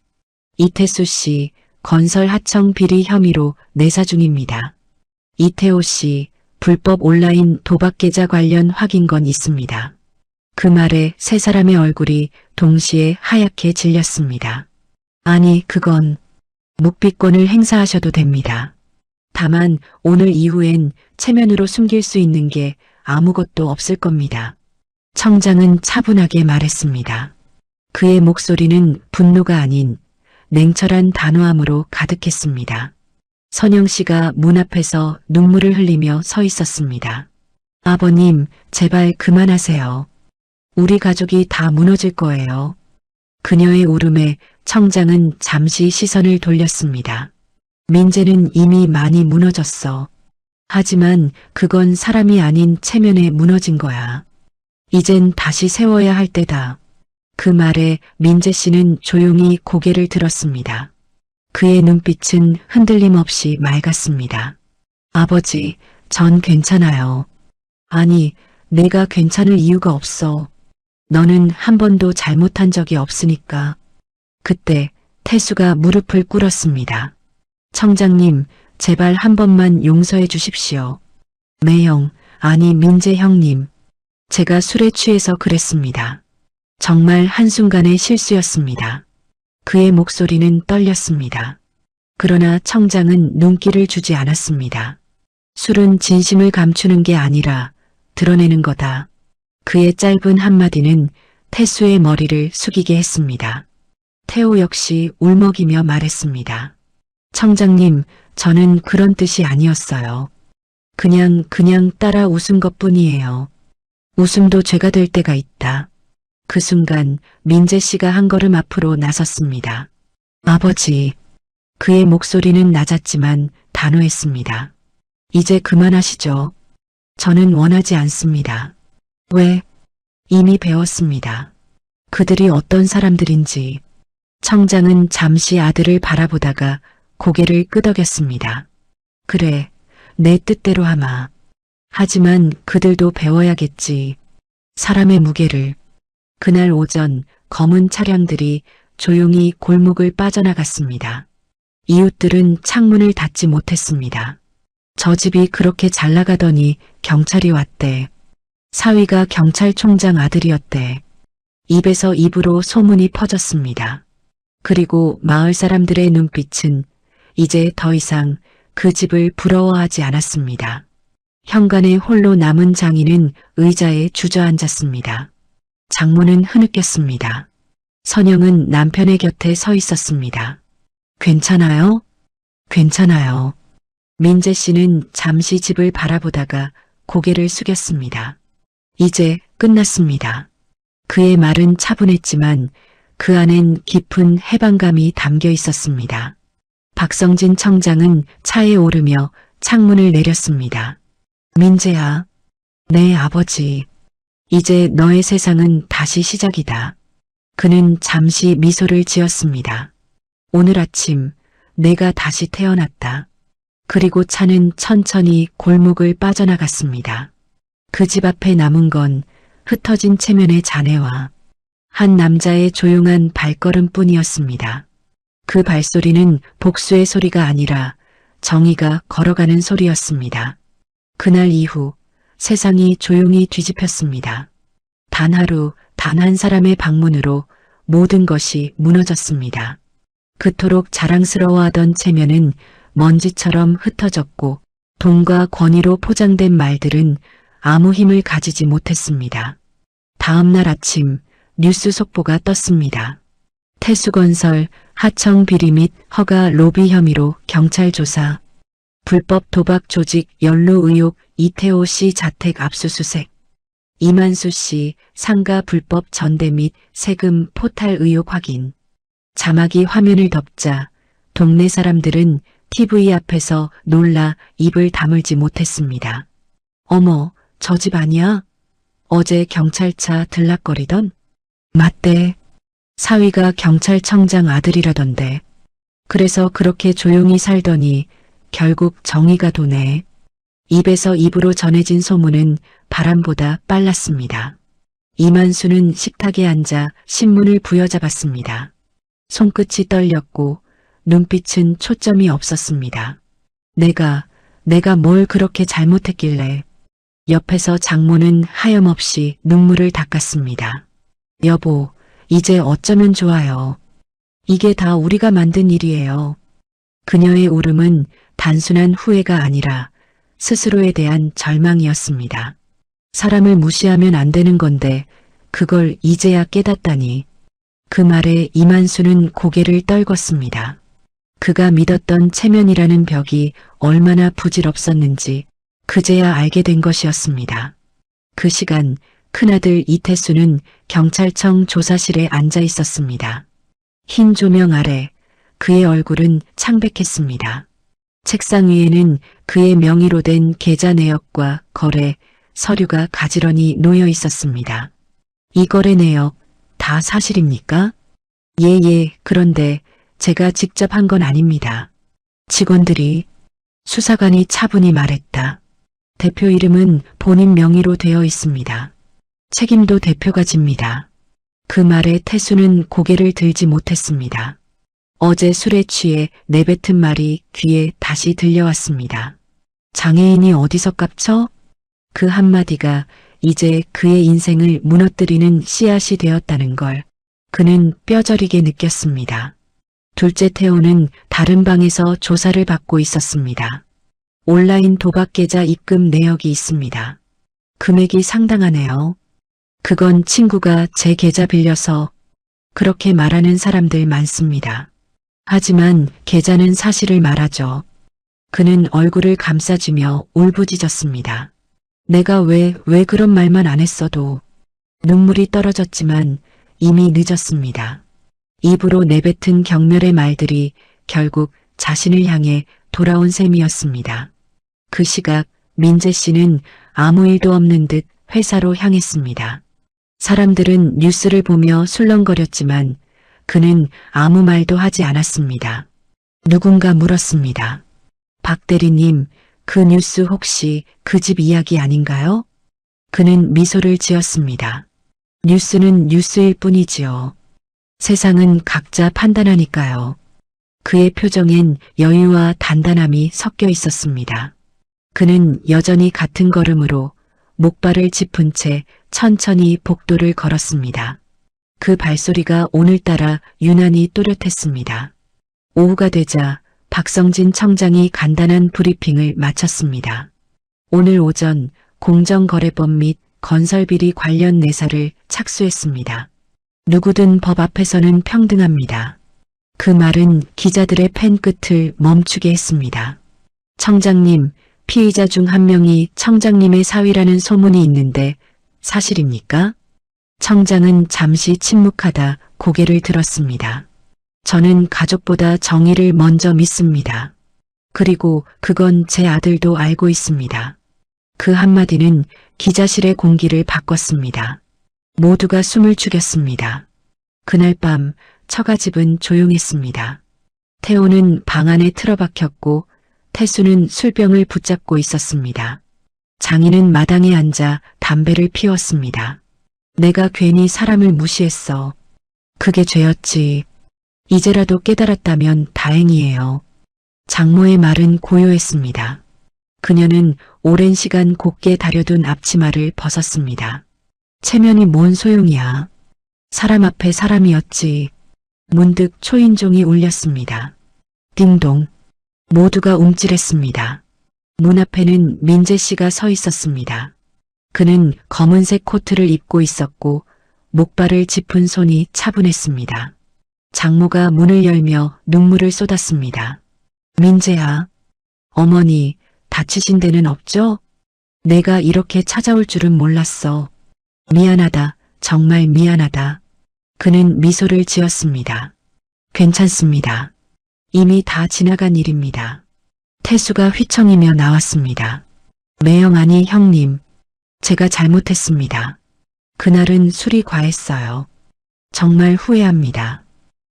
이태수 씨, 건설 하청 비리 혐의로 내사 중입니다. 이태호 씨, 불법 온라인 도박 계좌 관련 확인건 있습니다. 그 말에 세 사람의 얼굴이 동시에 하얗게 질렸습니다. 아니, 그건 묵비권을 행사하셔도 됩니다. 다만 오늘 이후엔 체면으로 숨길 수 있는 게 아무것도 없을 겁니다. 청장은 차분하게 말했습니다. 그의 목소리는 분노가 아닌 냉철한 단호함으로 가득했습니다. 선영 씨가 문 앞에서 눈물을 흘리며 서 있었습니다. 아버님, 제발 그만하세요. 우리 가족이 다 무너질 거예요. 그녀의 울음에 청장은 잠시 시선을 돌렸습니다. 민재는 이미 많이 무너졌어. 하지만 그건 사람이 아닌 체면에 무너진 거야. 이젠 다시 세워야 할 때다. 그 말에 민재 씨는 조용히 고개를 들었습니다. 그의 눈빛은 흔들림 없이 맑았습니다. 아버지, 전 괜찮아요. 아니, 내가 괜찮을 이유가 없어. 너는 한 번도 잘못한 적이 없으니까. 그때 태수가 무릎을 꿇었습니다. 청장님, 제발 한 번만 용서해 주십시오. 매형, 아니 민재 형님. 제가 술에 취해서 그랬습니다. 정말 한순간의 실수였습니다. 그의 목소리는 떨렸습니다. 그러나 청장은 눈길을 주지 않았습니다. 술은 진심을 감추는 게 아니라 드러내는 거다. 그의 짧은 한마디는 태수의 머리를 숙이게 했습니다. 태호 역시 울먹이며 말했습니다. 청장님, 저는 그런 뜻이 아니었어요. 그냥 따라 웃은 것뿐이에요. 웃음도 죄가 될 때가 있다. 그 순간 민재 씨가 한 걸음 앞으로 나섰습니다. 아버지. 그의 목소리는 낮았지만 단호했습니다. 이제 그만하시죠. 저는 원하지 않습니다. 왜? 이미 배웠습니다. 그들이 어떤 사람들인지. 청장은 잠시 아들을 바라보다가 고개를 끄덕였습니다. 그래, 내 뜻대로 하마. 하지만 그들도 배워야겠지. 사람의 무게를. 그날 오전 검은 차량들이 조용히 골목을 빠져나갔습니다. 이웃들은 창문을 닫지 못했습니다. 저 집이 그렇게 잘 나가더니 경찰이 왔대. 사위가 경찰총장 아들이었대. 입에서 입으로 소문이 퍼졌습니다. 그리고 마을 사람들의 눈빛은 이제 더 이상 그 집을 부러워하지 않았습니다. 현관에 홀로 남은 장인은 의자에 주저앉았습니다. 장모는 흐느꼈습니다. 선영은 남편의 곁에 서 있었습니다. 괜찮아요? 괜찮아요. 민재 씨는 잠시 집을 바라보다가 고개를 숙였습니다. 이제 끝났습니다. 그의 말은 차분했지만 그 안엔 깊은 해방감이 담겨 있었습니다. 박성진 청장은 차에 오르며 창문을 내렸습니다. 민재야, 네 아버지. 이제 너의 세상은 다시 시작이다. 그는 잠시 미소를 지었습니다. 오늘 아침 내가 다시 태어났다. 그리고 차는 천천히 골목을 빠져나갔습니다. 그 집 앞에 남은 건 흩어진 체면의 잔해와 한 남자의 조용한 발걸음뿐이었습니다. 그 발소리는 복수의 소리가 아니라 정의가 걸어가는 소리였습니다. 그날 이후 세상이 조용히 뒤집혔습니다. 단 하루, 단 한 사람의 방문으로 모든 것이 무너졌습니다. 그토록 자랑스러워하던 체면은 먼지처럼 흩어졌고 돈과 권위로 포장된 말들은 아무 힘을 가지지 못했습니다. 다음 날 아침 뉴스 속보가 떴습니다. 태수건설 하청 비리 및 허가 로비 혐의로 경찰 조사. 불법 도박 조직 연루 의혹 이태호 씨 자택 압수수색. 이만수 씨 상가 불법 전대 및 세금 포탈 의혹 확인. 자막이 화면을 덮자 동네 사람들은 TV 앞에서 놀라 입을 다물지 못했습니다. 어머, 저 집 아니야? 어제 경찰차 들락거리던? 맞대. 사위가 경찰청장 아들이라던데. 그래서 그렇게 조용히 살더니 결국 정의가 도네. 입에서 입으로 전해진 소문은 바람보다 빨랐습니다. 이만수는 식탁에 앉아 신문을 부여잡았습니다. 손끝이 떨렸고 눈빛은 초점이 없었습니다. 내가 뭘 그렇게 잘못했길래. 옆에서 장모는 하염없이 눈물을 닦았습니다. 여보, 이제 어쩌면 좋아요. 이게 다 우리가 만든 일이에요. 그녀의 울음은 단순한 후회가 아니라 스스로에 대한 절망이었습니다. 사람을 무시하면 안 되는 건데 그걸 이제야 깨닫다니. 그 말에 이만수는 고개를 떨궜습니다. 그가 믿었던 체면이라는 벽이 얼마나 부질없었는지 그제야 알게 된 것이었습니다. 그 시간 큰아들 이태수는 경찰청 조사실에 앉아 있었습니다. 흰 조명 아래 그의 얼굴은 창백했습니다. 책상 위에는 그의 명의로 된 계좌 내역과 거래, 서류가 가지런히 놓여 있었습니다. 이 거래 내역 다 사실입니까? 예, 그런데 제가 직접 한 건 아닙니다. 직원들이, 수사관이 차분히 말했다. 대표 이름은 본인 명의로 되어 있습니다. 책임도 대표가 집니다. 그 말에 태수는 고개를 들지 못했습니다. 어제 술에 취해 내뱉은 말이 귀에 다시 들려왔습니다. 장애인이 어디서 깝쳐? 그 한마디가 이제 그의 인생을 무너뜨리는 씨앗이 되었다는 걸 그는 뼈저리게 느꼈습니다. 둘째 태호는 다른 방에서 조사를 받고 있었습니다. 온라인 도박 계좌 입금 내역이 있습니다. 금액이 상당하네요. 그건 친구가 제 계좌 빌려서 그렇게 말하는 사람들 많습니다. 하지만 계좌는 사실을 말하죠. 그는 얼굴을 감싸주며 울부짖었습니다. 내가 왜 그런 말만 안 했어도. 눈물이 떨어졌지만 이미 늦었습니다. 입으로 내뱉은 경멸의 말들이 결국 자신을 향해 돌아온 셈이었습니다. 그 시각 민재 씨는 아무 일도 없는 듯 회사로 향했습니다. 사람들은 뉴스를 보며 술렁거렸지만 그는 아무 말도 하지 않았습니다. 누군가 물었습니다. 박 대리님, 그 뉴스 혹시 그 집 이야기 아닌가요? 그는 미소를 지었습니다. 뉴스는 뉴스일 뿐이지요. 세상은 각자 판단하니까요. 그의 표정엔 여유와 단단함이 섞여 있었습니다. 그는 여전히 같은 걸음으로 목발을 짚은 채 천천히 복도를 걸었습니다. 그 발소리가 오늘따라 유난히 또렷했습니다. 오후가 되자 박성진 청장이 간단한 브리핑을 마쳤습니다. 오늘 오전 공정거래법 및 건설비리 관련 내사를 착수했습니다. 누구든 법 앞에서는 평등합니다. 그 말은 기자들의 펜 끝을 멈추게 했습니다. 청장님, 피의자 중 한 명이 청장님의 사위라는 소문이 있는데 사실입니까? 청장은 잠시 침묵하다 고개를 들었습니다. 저는 가족보다 정의를 먼저 믿습니다. 그리고 그건 제 아들도 알고 있습니다. 그 한마디는 기자실의 공기를 바꿨습니다. 모두가 숨을 죽였습니다. 그날 밤 처가집은 조용했습니다. 태호는 방 안에 틀어박혔고 태수는 술병을 붙잡고 있었습니다. 장인은 마당에 앉아 담배를 피웠습니다. 내가 괜히 사람을 무시했어. 그게 죄였지. 이제라도 깨달았다면 다행이에요. 장모의 말은 고요했습니다. 그녀는 오랜 시간 곱게 다려둔 앞치마를 벗었습니다. 체면이 뭔 소용이야. 사람 앞에 사람이었지. 문득 초인종이 울렸습니다. 띵동. 모두가 움찔했습니다. 문 앞에는 민재 씨가 서 있었습니다. 그는 검은색 코트를 입고 있었고 목발을 짚은 손이 차분했습니다. 장모가 문을 열며 눈물을 쏟았습니다. 민재야, 어머니 다치신 데는 없죠? 내가 이렇게 찾아올 줄은 몰랐어. 미안하다, 정말 미안하다. 그는 미소를 지었습니다. 괜찮습니다. 이미 다 지나간 일입니다. 태수가 휘청이며 나왔습니다. 매영아니 형님, 제가 잘못했습니다. 그날은 술이 과했어요. 정말 후회합니다.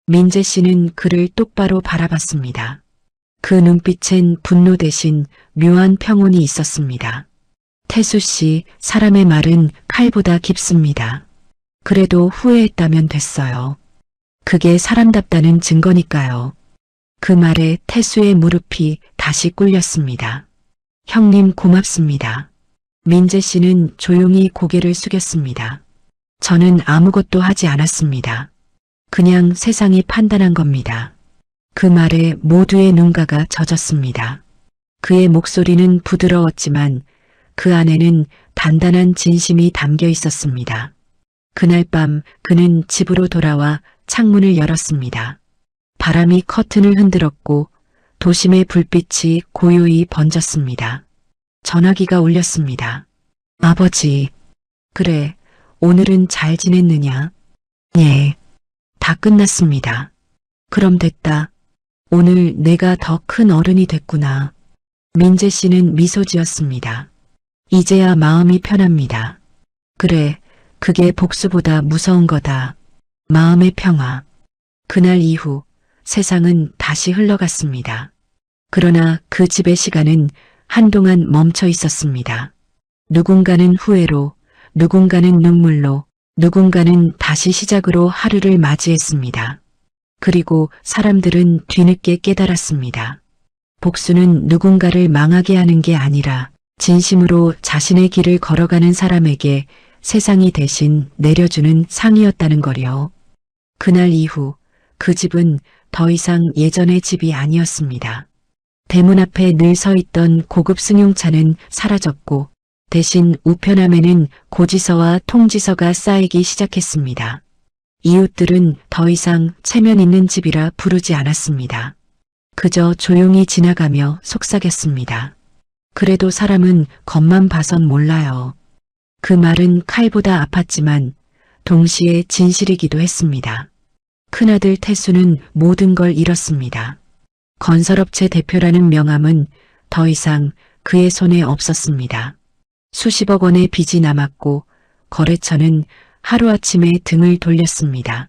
민재 씨는 그를 똑바로 바라봤습니다. 그 눈빛엔 분노 대신 묘한 평온이 있었습니다. 태수 씨, 사람의 말은 칼보다 깊습니다. 그래도 후회했다면 됐어요. 그게 사람답다는 증거니까요. 그 말에 태수의 무릎이 다시 꿇렸습니다. 형님 고맙습니다. 민재 씨는 조용히 고개를 숙였습니다. 저는 아무것도 하지 않았습니다. 그냥 세상이 판단한 겁니다. 그 말에 모두의 눈가가 젖었습니다. 그의 목소리는 부드러웠지만 그 안에는 단단한 진심이 담겨 있었습니다. 그날 밤 그는 집으로 돌아와 창문을 열었습니다. 바람이 커튼을 흔들었고 도심의 불빛이 고요히 번졌습니다. 전화기가 울렸습니다. 아버지, 그래, 오늘은 잘 지냈느냐? 예, 다 끝났습니다. 그럼 됐다. 오늘 내가 더 큰 어른이 됐구나. 민재 씨는 미소 지었습니다. 이제야 마음이 편합니다. 그래, 그게 복수보다 무서운 거다. 마음의 평화. 그날 이후 세상은 다시 흘러갔습니다. 그러나 그 집의 시간은 한동안 멈춰 있었습니다. 누군가는 후회로, 누군가는 눈물로, 누군가는 다시 시작으로 하루를 맞이했습니다. 그리고 사람들은 뒤늦게 깨달았습니다. 복수는 누군가를 망하게 하는 게 아니라 진심으로 자신의 길을 걸어가는 사람에게 세상이 대신 내려주는 상이었다는 거요. 그날 이후 그 집은 더 이상 예전의 집이 아니었습니다. 대문 앞에 늘 서 있던 고급 승용차는 사라졌고 대신 우편함에는 고지서와 통지서가 쌓이기 시작했습니다. 이웃들은 더 이상 체면 있는 집이라 부르지 않았습니다. 그저 조용히 지나가며 속삭였습니다. 그래도 사람은 겉만 봐선 몰라요. 그 말은 칼보다 아팠지만 동시에 진실이기도 했습니다. 큰아들 태수는 모든 걸 잃었습니다. 건설업체 대표라는 명함은 더 이상 그의 손에 없었습니다. 수십억 원의 빚이 남았고 거래처는 하루아침에 등을 돌렸습니다.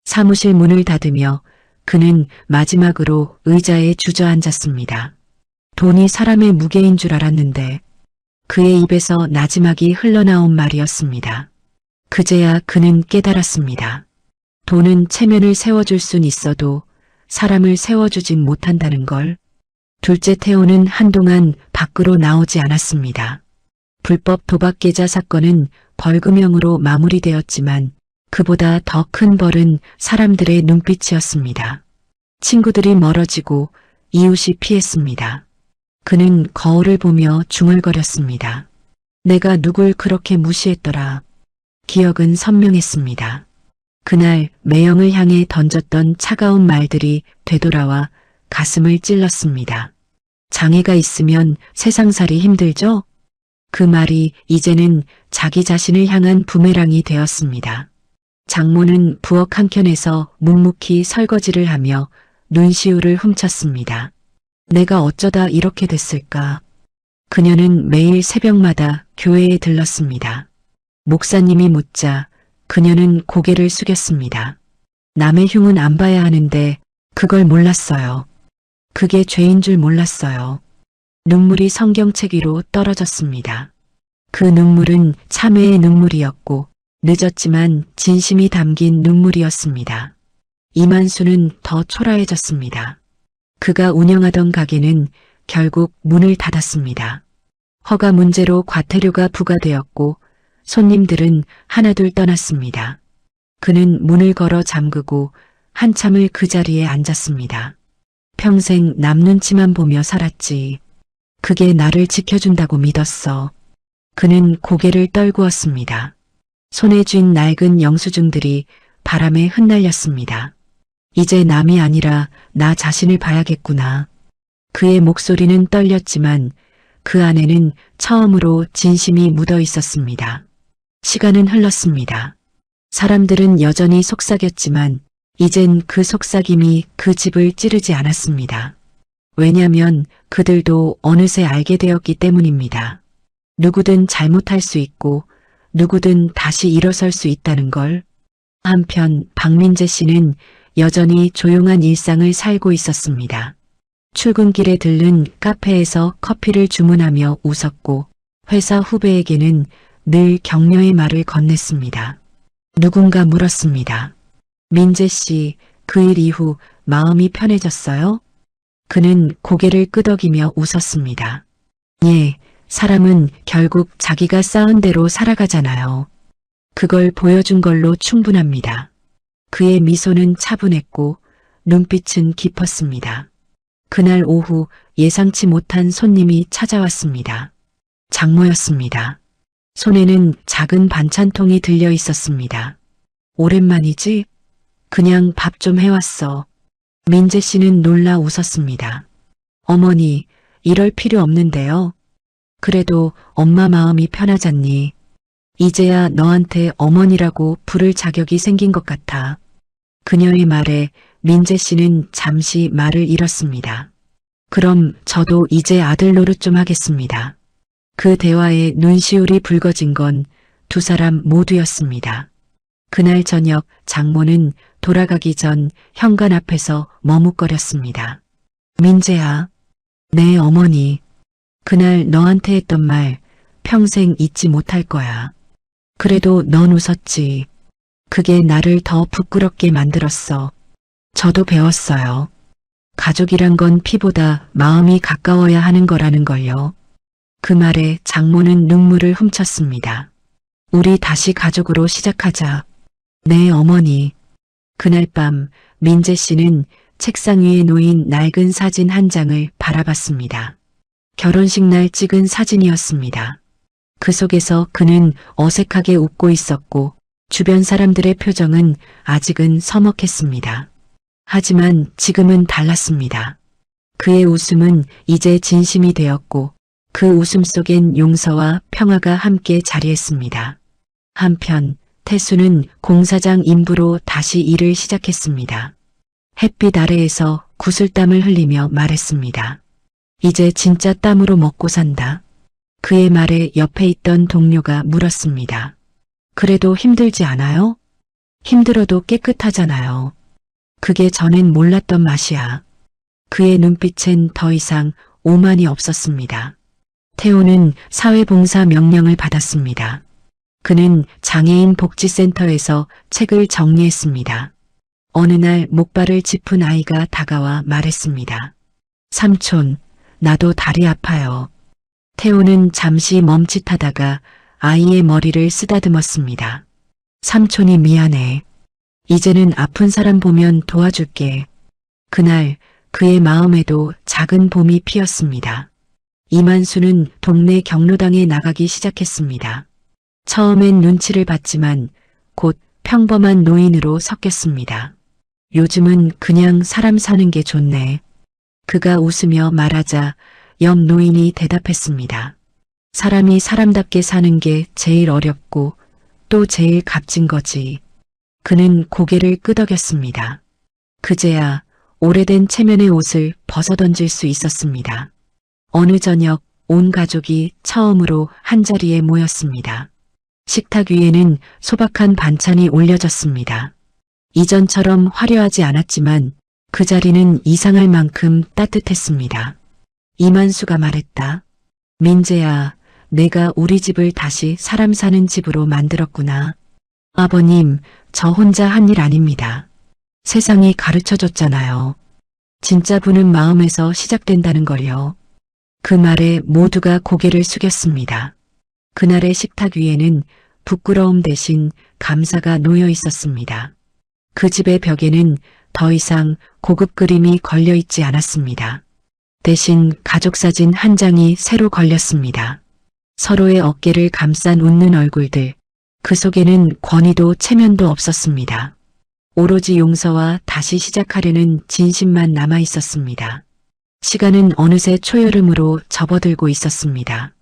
사무실 문을 닫으며 그는 마지막으로 의자에 주저앉았습니다. 돈이 사람의 무게인 줄 알았는데 그의 입에서 나지막이 흘러나온 말이었습니다. 그제야 그는 깨달았습니다. 돈은 체면을 세워줄 순 있어도 사람을 세워주진 못한다는 걸. 둘째 태호는 한동안 밖으로 나오지 않았습니다. 불법 도박 계좌 사건은 벌금형으로 마무리되었지만 그보다 더 큰 벌은 사람들의 눈빛이었습니다. 친구들이 멀어지고 이웃이 피했습니다. 그는 거울을 보며 중얼거렸습니다. 내가 누굴 그렇게 무시했더라. 기억은 선명했습니다. 그날 매형을 향해 던졌던 차가운 말들이 되돌아와 가슴을 찔렀습니다. 장애가 있으면 세상살이 힘들죠? 그 말이 이제는 자기 자신을 향한 부메랑이 되었습니다. 장모는 부엌 한켠에서 묵묵히 설거지를 하며 눈시울을 훔쳤습니다. 내가 어쩌다 이렇게 됐을까? 그녀는 매일 새벽마다 교회에 들렀습니다. 목사님이 묻자 그녀는 고개를 숙였습니다. 남의 흉은 안 봐야 하는데 그걸 몰랐어요. 그게 죄인 줄 몰랐어요. 눈물이 성경책 위로 떨어졌습니다. 그 눈물은 참회의 눈물이었고 늦었지만 진심이 담긴 눈물이었습니다. 이만수는 더 초라해졌습니다. 그가 운영하던 가게는 결국 문을 닫았습니다. 허가 문제로 과태료가 부과되었고 손님들은 하나둘 떠났습니다. 그는 문을 걸어 잠그고 한참을 그 자리에 앉았습니다. 평생 남 눈치만 보며 살았지. 그게 나를 지켜준다고 믿었어. 그는 고개를 떨구었습니다. 손에 쥔 낡은 영수증들이 바람에 흩날렸습니다. 이제 남이 아니라 나 자신을 봐야겠구나. 그의 목소리는 떨렸지만 그 안에는 처음으로 진심이 묻어 있었습니다. 시간은 흘렀습니다. 사람들은 여전히 속삭였지만 이젠 그 속삭임이 그 집을 찌르지 않았습니다. 왜냐면 그들도 어느새 알게 되었기 때문입니다. 누구든 잘못할 수 있고 누구든 다시 일어설 수 있다는 걸. 한편 박민재 씨는 여전히 조용한 일상을 살고 있었습니다. 출근길에 들른 카페에서 커피를 주문하며 웃었고 회사 후배에게는 늘 격려의 말을 건넸습니다. 누군가 물었습니다. 민재 씨, 그 일 이후 마음이 편해졌어요? 그는 고개를 끄덕이며 웃었습니다. 예, 사람은 결국 자기가 쌓은 대로 살아가잖아요. 그걸 보여준 걸로 충분합니다. 그의 미소는 차분했고 눈빛은 깊었습니다. 그날 오후 예상치 못한 손님이 찾아왔습니다. 장모였습니다. 손에는 작은 반찬통이 들려 있었습니다. 오랜만이지? 그냥 밥 좀 해왔어. 민재 씨는 놀라 웃었습니다. 어머니, 이럴 필요 없는데요. 그래도 엄마 마음이 편하잖니. 이제야 너한테 어머니라고 부를 자격이 생긴 것 같아. 그녀의 말에 민재 씨는 잠시 말을 잃었습니다. 그럼 저도 이제 아들 노릇 좀 하겠습니다. 그 대화에 눈시울이 붉어진 건 두 사람 모두였습니다. 그날 저녁 장모는 돌아가기 전 현관 앞에서 머뭇거렸습니다. 민재야, 내 어머니, 그날 너한테 했던 말 평생 잊지 못할 거야. 그래도 넌 웃었지. 그게 나를 더 부끄럽게 만들었어. 저도 배웠어요. 가족이란 건 피보다 마음이 가까워야 하는 거라는 걸요. 그 말에 장모는 눈물을 훔쳤습니다. 우리 다시 가족으로 시작하자. 네, 어머니. 그날 밤 민재 씨는 책상 위에 놓인 낡은 사진 한 장을 바라봤습니다. 결혼식 날 찍은 사진이었습니다. 그 속에서 그는 어색하게 웃고 있었고 주변 사람들의 표정은 아직은 서먹했습니다. 하지만 지금은 달랐습니다. 그의 웃음은 이제 진심이 되었고 그 웃음 속엔 용서와 평화가 함께 자리했습니다. 한편 태수는 공사장 인부로 다시 일을 시작했습니다. 햇빛 아래에서 구슬땀을 흘리며 말했습니다. 이제 진짜 땀으로 먹고 산다. 그의 말에 옆에 있던 동료가 물었습니다. 그래도 힘들지 않아요? 힘들어도 깨끗하잖아요. 그게 전엔 몰랐던 맛이야. 그의 눈빛엔 더 이상 오만이 없었습니다. 태호는 사회봉사 명령을 받았습니다. 그는 장애인 복지센터에서 책을 정리했습니다. 어느 날 목발을 짚은 아이가 다가와 말했습니다. 삼촌, 나도 다리 아파요. 태호는 잠시 멈칫하다가 아이의 머리를 쓰다듬었습니다. 삼촌이 미안해. 이제는 아픈 사람 보면 도와줄게. 그날 그의 마음에도 작은 봄이 피었습니다. 이만수는 동네 경로당에 나가기 시작했습니다. 처음엔 눈치를 봤지만 곧 평범한 노인으로 섞였습니다. 요즘은 그냥 사람 사는 게 좋네. 그가 웃으며 말하자 옆 노인이 대답했습니다. 사람이 사람답게 사는 게 제일 어렵고 또 제일 값진 거지. 그는 고개를 끄덕였습니다. 그제야 오래된 체면의 옷을 벗어던질 수 있었습니다. 어느 저녁 온 가족이 처음으로 한자리에 모였습니다. 식탁 위에는 소박한 반찬이 올려졌습니다. 이전처럼 화려하지 않았지만 그 자리는 이상할 만큼 따뜻했습니다. 이만수가 말했다. 민재야, 내가 우리 집을 다시 사람 사는 집으로 만들었구나. 아버님, 저 혼자 한 일 아닙니다. 세상이 가르쳐줬잖아요. 진짜 부는 마음에서 시작된다는 걸요. 그 말에 모두가 고개를 숙였습니다. 그날의 식탁 위에는 부끄러움 대신 감사가 놓여 있었습니다. 그 집의 벽에는 더 이상 고급 그림이 걸려 있지 않았습니다. 대신 가족사진 한 장이 새로 걸렸습니다. 서로의 어깨를 감싼 웃는 얼굴들, 그 속에는 권위도 체면도 없었습니다. 오로지 용서와 다시 시작하려는 진심만 남아 있었습니다. 시간은 어느새 초여름으로 접어들고 있었습니다.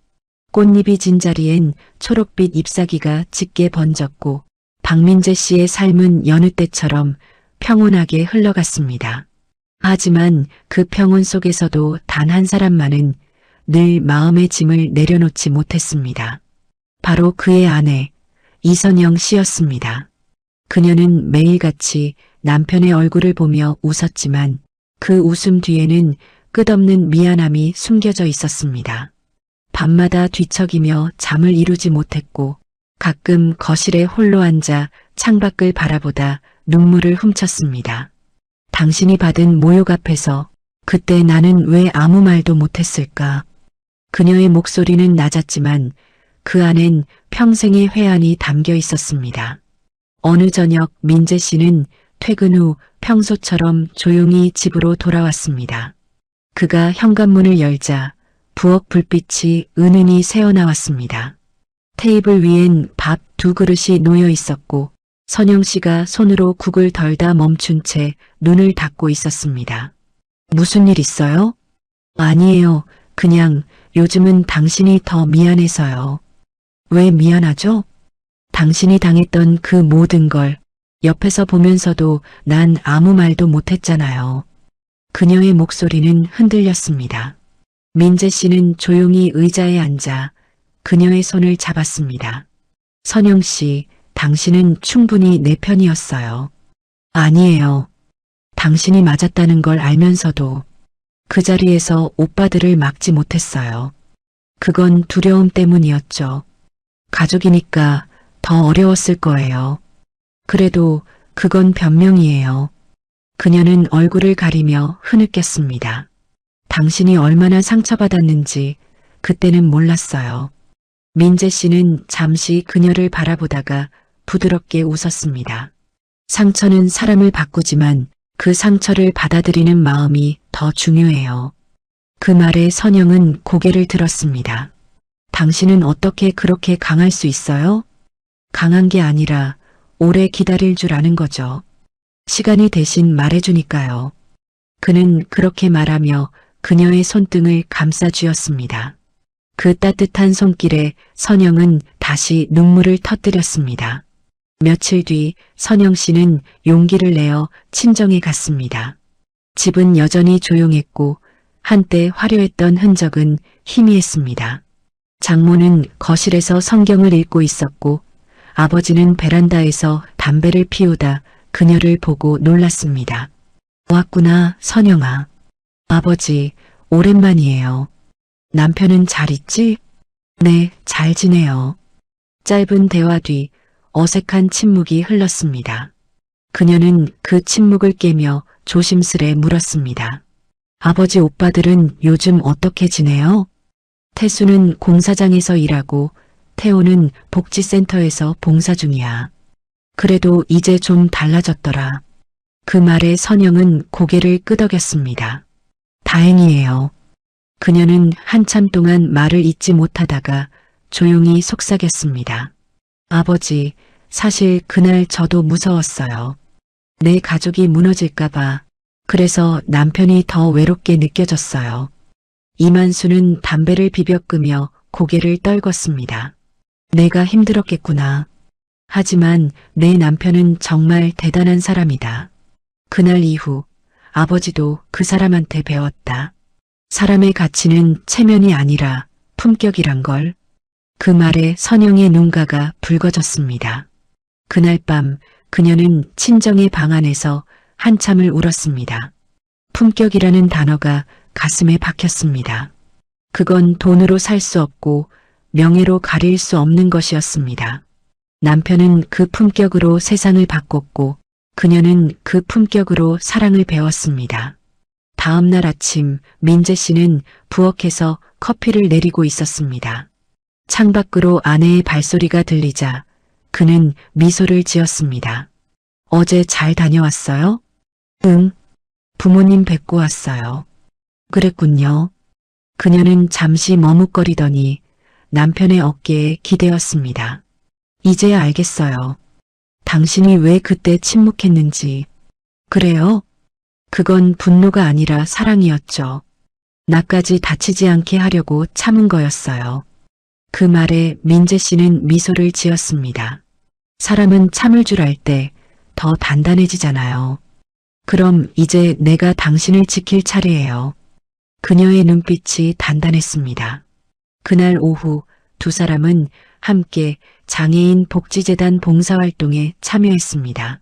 꽃잎이 진 자리엔 초록빛 잎사귀가 짙게 번졌고 박민재 씨의 삶은 여느 때처럼 평온하게 흘러갔습니다. 하지만 그 평온 속에서도 단 한 사람만은 늘 마음의 짐을 내려놓지 못했습니다. 바로 그의 아내 이선영 씨였습니다. 그녀는 매일같이 남편의 얼굴을 보며 웃었지만 그 웃음 뒤에는 끝없는 미안함이 숨겨져 있었습니다. 밤마다 뒤척이며 잠을 이루지 못했고 가끔 거실에 홀로 앉아 창밖을 바라보다 눈물을 훔쳤습니다. 당신이 받은 모욕 앞에서 그때 나는 왜 아무 말도 못했을까? 그녀의 목소리는 낮았지만 그 안엔 평생의 회한이 담겨 있었습니다. 어느 저녁 민재 씨는 퇴근 후 평소처럼 조용히 집으로 돌아왔습니다. 그가 현관문을 열자 부엌 불빛이 은은히 새어나왔습니다. 테이블 위엔 밥 2그릇이 놓여 있었고 선영 씨가 손으로 국을 덜다 멈춘 채 눈을 닫고 있었습니다. 무슨 일 있어요? 아니에요. 그냥 요즘은 당신이 더 미안해서요. 왜 미안하죠? 당신이 당했던 그 모든 걸 옆에서 보면서도 난 아무 말도 못했잖아요. 그녀의 목소리는 흔들렸습니다. 민재 씨는 조용히 의자에 앉아 그녀의 손을 잡았습니다. 선영 씨, 당신은 충분히 내 편이었어요. 아니에요. 당신이 맞았다는 걸 알면서도 그 자리에서 오빠들을 막지 못했어요. 그건 두려움 때문이었죠. 가족이니까 더 어려웠을 거예요. 그래도 그건 변명이에요. 그녀는 얼굴을 가리며 흐느꼈습니다. 당신이 얼마나 상처받았는지 그때는 몰랐어요. 민재 씨는 잠시 그녀를 바라보다가 부드럽게 웃었습니다. 상처는 사람을 바꾸지만 그 상처를 받아들이는 마음이 더 중요해요. 그 말에 선영은 고개를 들었습니다. 당신은 어떻게 그렇게 강할 수 있어요? 강한 게 아니라 오래 기다릴 줄 아는 거죠. 시간이 대신 말해주니까요. 그는 그렇게 말하며 그녀의 손등을 감싸쥐었습니다. 그 따뜻한 손길에 선영은 다시 눈물을 터뜨렸습니다. 며칠 뒤 선영 씨는 용기를 내어 친정에 갔습니다. 집은 여전히 조용했고 한때 화려했던 흔적은 희미했습니다. 장모는 거실에서 성경을 읽고 있었고 아버지는 베란다에서 담배를 피우다 그녀를 보고 놀랐습니다. 왔구나, 선영아. 아버지, 오랜만이에요. 남편은 잘 있지? 네, 잘 지내요. 짧은 대화 뒤 어색한 침묵이 흘렀습니다. 그녀는 그 침묵을 깨며 조심스레 물었습니다. 아버지 오빠들은 요즘 어떻게 지내요? 태수는 공사장에서 일하고 태호는 복지센터에서 봉사 중이야. 그래도 이제 좀 달라졌더라. 그 말에 선영은 고개를 끄덕였습니다. 다행이에요. 그녀는 한참 동안 말을 잇지 못하다가 조용히 속삭였습니다. 아버지, 사실 그날 저도 무서웠어요. 내 가족이 무너질까봐. 그래서 남편이 더 외롭게 느껴졌어요. 이만수는 담배를 비벼 끄며 고개를 떨궜습니다. 내가 힘들었겠구나. 하지만 내 남편은 정말 대단한 사람이다. 그날 이후 아버지도 그 사람한테 배웠다. 사람의 가치는 체면이 아니라 품격이란 걸. 그 말에 선영의 눈가가 붉어졌습니다. 그날 밤 그녀는 친정의 방 안에서 한참을 울었습니다. 품격이라는 단어가 가슴에 박혔습니다. 그건 돈으로 살 수 없고 명예로 가릴 수 없는 것이었습니다. 남편은 그 품격으로 세상을 바꿨고 그녀는 그 품격으로 사랑을 배웠습니다. 다음 날 아침 민재 씨는 부엌에서 커피를 내리고 있었습니다. 창밖으로 아내의 발소리가 들리자 그는 미소를 지었습니다. 어제 잘 다녀왔어요? 응. 부모님 뵙고 왔어요. 그랬군요. 그녀는 잠시 머뭇거리더니 남편의 어깨에 기대었습니다. 이제야 알겠어요. 당신이 왜 그때 침묵했는지. 그래요? 그건 분노가 아니라 사랑이었죠. 나까지 다치지 않게 하려고 참은 거였어요. 그 말에 민재 씨는 미소를 지었습니다. 사람은 참을 줄 알 때 더 단단해지잖아요. 그럼 이제 내가 당신을 지킬 차례예요. 그녀의 눈빛이 단단했습니다. 그날 오후 두 사람은 함께 장애인 복지재단 봉사활동에 참여했습니다.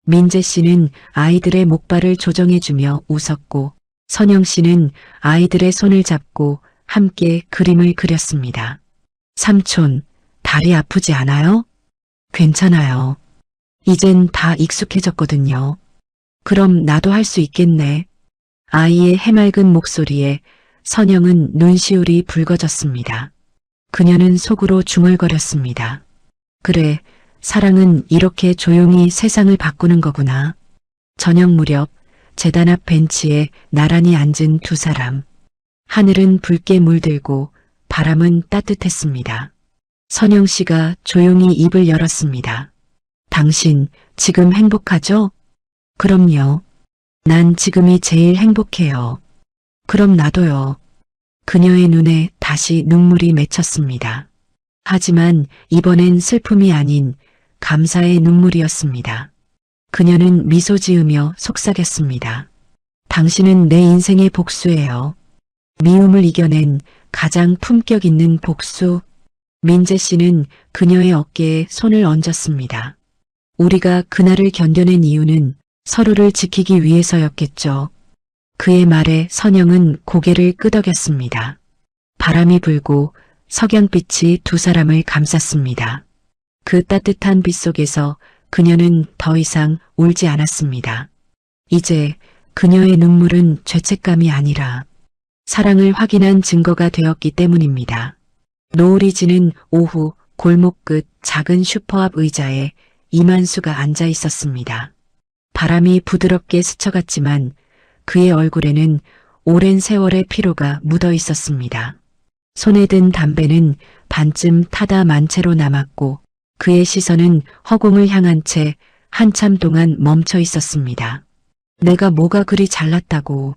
민재 씨는 아이들의 목발을 조정해주며 웃었고 선영 씨는 아이들의 손을 잡고 함께 그림을 그렸습니다. 삼촌, 다리 아프지 않아요? 괜찮아요. 이젠 다 익숙해졌거든요. 그럼 나도 할 수 있겠네. 아이의 해맑은 목소리에 선영은 눈시울이 붉어졌습니다. 그녀는 속으로 중얼거렸습니다. 그래, 사랑은 이렇게 조용히 세상을 바꾸는 거구나. 저녁 무렵 재단 앞 벤치에 나란히 앉은 두 사람. 하늘은 붉게 물들고 바람은 따뜻했습니다. 선영 씨가 조용히 입을 열었습니다. 당신 지금 행복하죠? 그럼요. 난 지금이 제일 행복해요. 그럼 나도요. 그녀의 눈에 다시 눈물이 맺혔습니다. 하지만 이번엔 슬픔이 아닌 감사의 눈물이었습니다. 그녀는 미소 지으며 속삭였습니다. 당신은 내 인생의 복수예요. 미움을 이겨낸 가장 품격 있는 복수. 민재 씨는 그녀의 어깨에 손을 얹었습니다. 우리가 그날을 견뎌낸 이유는 서로를 지키기 위해서였겠죠. 그의 말에 선영은 고개를 끄덕였습니다. 바람이 불고 석양빛이 두 사람을 감쌌습니다. 그 따뜻한 빛 속에서 그녀는 더 이상 울지 않았습니다. 이제 그녀의 눈물은 죄책감이 아니라 사랑을 확인한 증거가 되었기 때문입니다. 노을이 지는 오후 골목 끝 작은 슈퍼 앞 의자에 이만수가 앉아 있었습니다. 바람이 부드럽게 스쳐갔지만 그의 얼굴에는 오랜 세월의 피로가 묻어 있었습니다. 손에 든 담배는 반쯤 타다 만 채로 남았고 그의 시선은 허공을 향한 채 한참 동안 멈춰 있었습니다. 내가 뭐가 그리 잘났다고.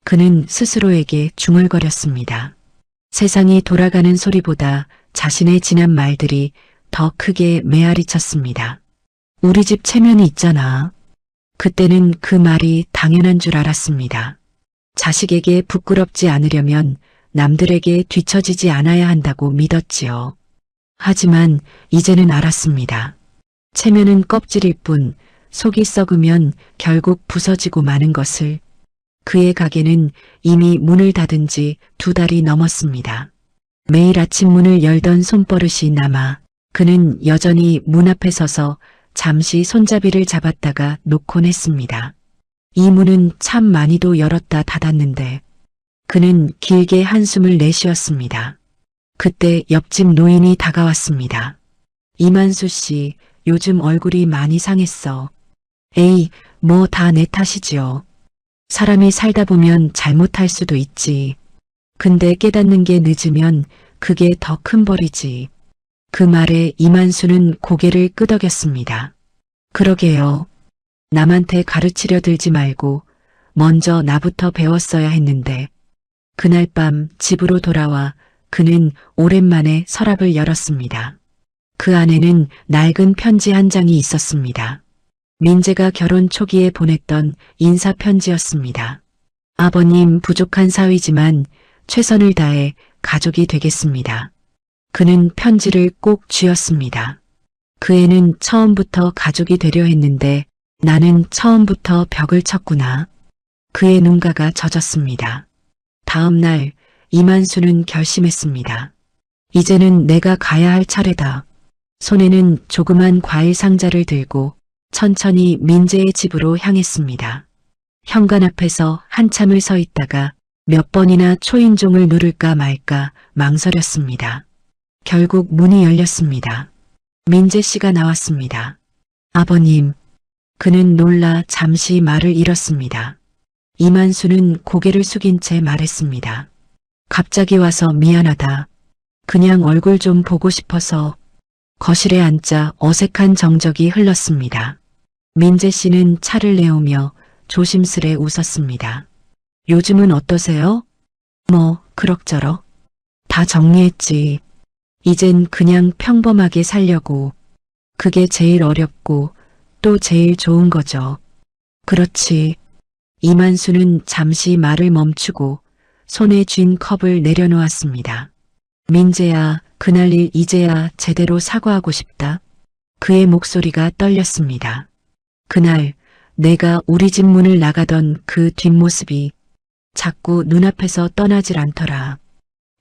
그는 스스로에게 중얼거렸습니다. 세상이 돌아가는 소리보다 자신의 지난 말들이 더 크게 메아리쳤습니다. 우리 집 체면이 있잖아. 그때는 그 말이 당연한 줄 알았습니다. 자식에게 부끄럽지 않으려면 남들에게 뒤처지지 않아야 한다고 믿었지요. 하지만 이제는 알았습니다. 체면은 껍질일 뿐 속이 썩으면 결국 부서지고 마는 것을. 그의 가게는 이미 문을 닫은 지 2달이 넘었습니다. 매일 아침 문을 열던 손버릇이 남아 그는 여전히 문 앞에 서서 잠시 손잡이를 잡았다가 놓곤 했습니다. 이 문은 참 많이도 열었다 닫았는데 그는 길게 한숨을 내쉬었습니다. 그때 옆집 노인이 다가왔습니다. 이만수 씨, 요즘 얼굴이 많이 상했어. 에이, 뭐 다 내 탓이지요. 사람이 살다 보면 잘못할 수도 있지. 근데 깨닫는 게 늦으면 그게 더 큰 벌이지. 그 말에 이만수는 고개를 끄덕였습니다. 그러게요. 남한테 가르치려 들지 말고 먼저 나부터 배웠어야 했는데. 그날 밤 집으로 돌아와 그는 오랜만에 서랍을 열었습니다. 그 안에는 낡은 편지 한 장이 있었습니다. 민재가 결혼 초기에 보냈던 인사편지였습니다. 아버님 부족한 사위지만 최선을 다해 가족이 되겠습니다. 그는 편지를 꼭 쥐었습니다. 그 애는 처음부터 가족이 되려 했는데 나는 처음부터 벽을 쳤구나. 그의 눈가가 젖었습니다. 다음 날 이만수는 결심했습니다. 이제는 내가 가야 할 차례다. 손에는 조그만 과일 상자를 들고 천천히 민재의 집으로 향했습니다. 현관 앞에서 한참을 서 있다가 몇 번이나 초인종을 누를까 말까 망설였습니다. 결국 문이 열렸습니다. 민재 씨가 나왔습니다. 아버님. 그는 놀라 잠시 말을 잃었습니다. 이만수는 고개를 숙인 채 말했습니다. 갑자기 와서 미안하다. 그냥 얼굴 좀 보고 싶어서. 거실에 앉자 어색한 정적이 흘렀습니다. 민재 씨는 차를 내오며 조심스레 웃었습니다. 요즘은 어떠세요? 뭐 그럭저럭. 다 정리했지. 이젠 그냥 평범하게 살려고. 그게 제일 어렵고 또 제일 좋은 거죠. 그렇지. 이만수는 잠시 말을 멈추고 손에 쥔 컵을 내려놓았습니다. 민재야, 그날 일 이제야 제대로 사과하고 싶다. 그의 목소리가 떨렸습니다. 그날 내가 우리 집 문을 나가던 그 뒷모습이 자꾸 눈앞에서 떠나질 않더라.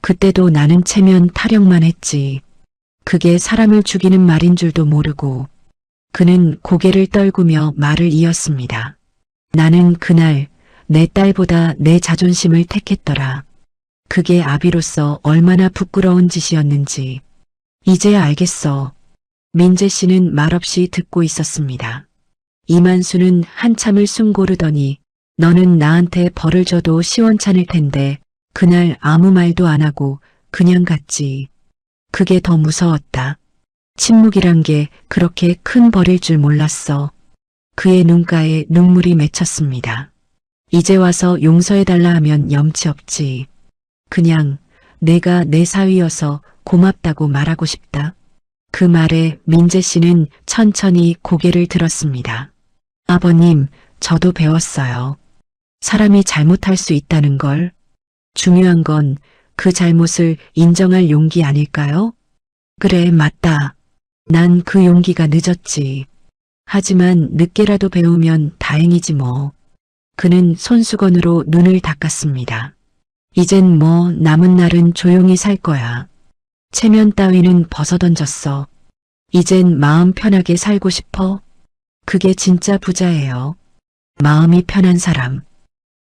그때도 나는 체면 타령만 했지. 그게 사람을 죽이는 말인 줄도 모르고. 그는 고개를 떨구며 말을 이었습니다. 나는 그날 내 딸보다 내 자존심을 택했더라. 그게 아비로서 얼마나 부끄러운 짓이었는지. 이제야 알겠어. 민재 씨는 말없이 듣고 있었습니다. 이만수는 한참을 숨 고르더니 너는 나한테 벌을 줘도 시원찮을 텐데 그날 아무 말도 안 하고 그냥 갔지. 그게 더 무서웠다. 침묵이란 게 그렇게 큰 벌일 줄 몰랐어. 그의 눈가에 눈물이 맺혔습니다. 이제 와서 용서해달라 하면 염치 없지. 그냥 내가 내 사위여서 고맙다고 말하고 싶다. 그 말에 민재 씨는 천천히 고개를 들었습니다. 아버님, 저도 배웠어요. 사람이 잘못할 수 있다는 걸. 중요한 건 그 잘못을 인정할 용기 아닐까요? 그래, 맞다. 난 그 용기가 늦었지. 하지만 늦게라도 배우면 다행이지 뭐. 그는 손수건으로 눈을 닦았습니다. 이젠 뭐 남은 날은 조용히 살 거야. 체면 따위는 벗어던졌어. 이젠 마음 편하게 살고 싶어. 그게 진짜 부자예요. 마음이 편한 사람.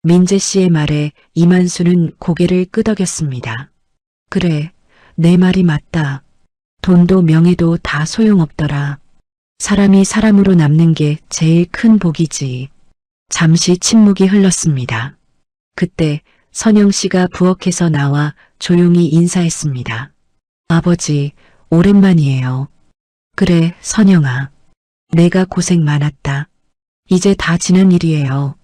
민재 씨의 말에 이만수는 고개를 끄덕였습니다. 그래, 내 말이 맞다. 돈도 명예도 다 소용없더라. 사람이 사람으로 남는 게 제일 큰 복이지. 잠시 침묵이 흘렀습니다. 그때 선영 씨가 부엌에서 나와 조용히 인사했습니다. 아버지, 오랜만이에요. 그래, 선영아. 내가 고생 많았다. 이제 다 지난 일이에요.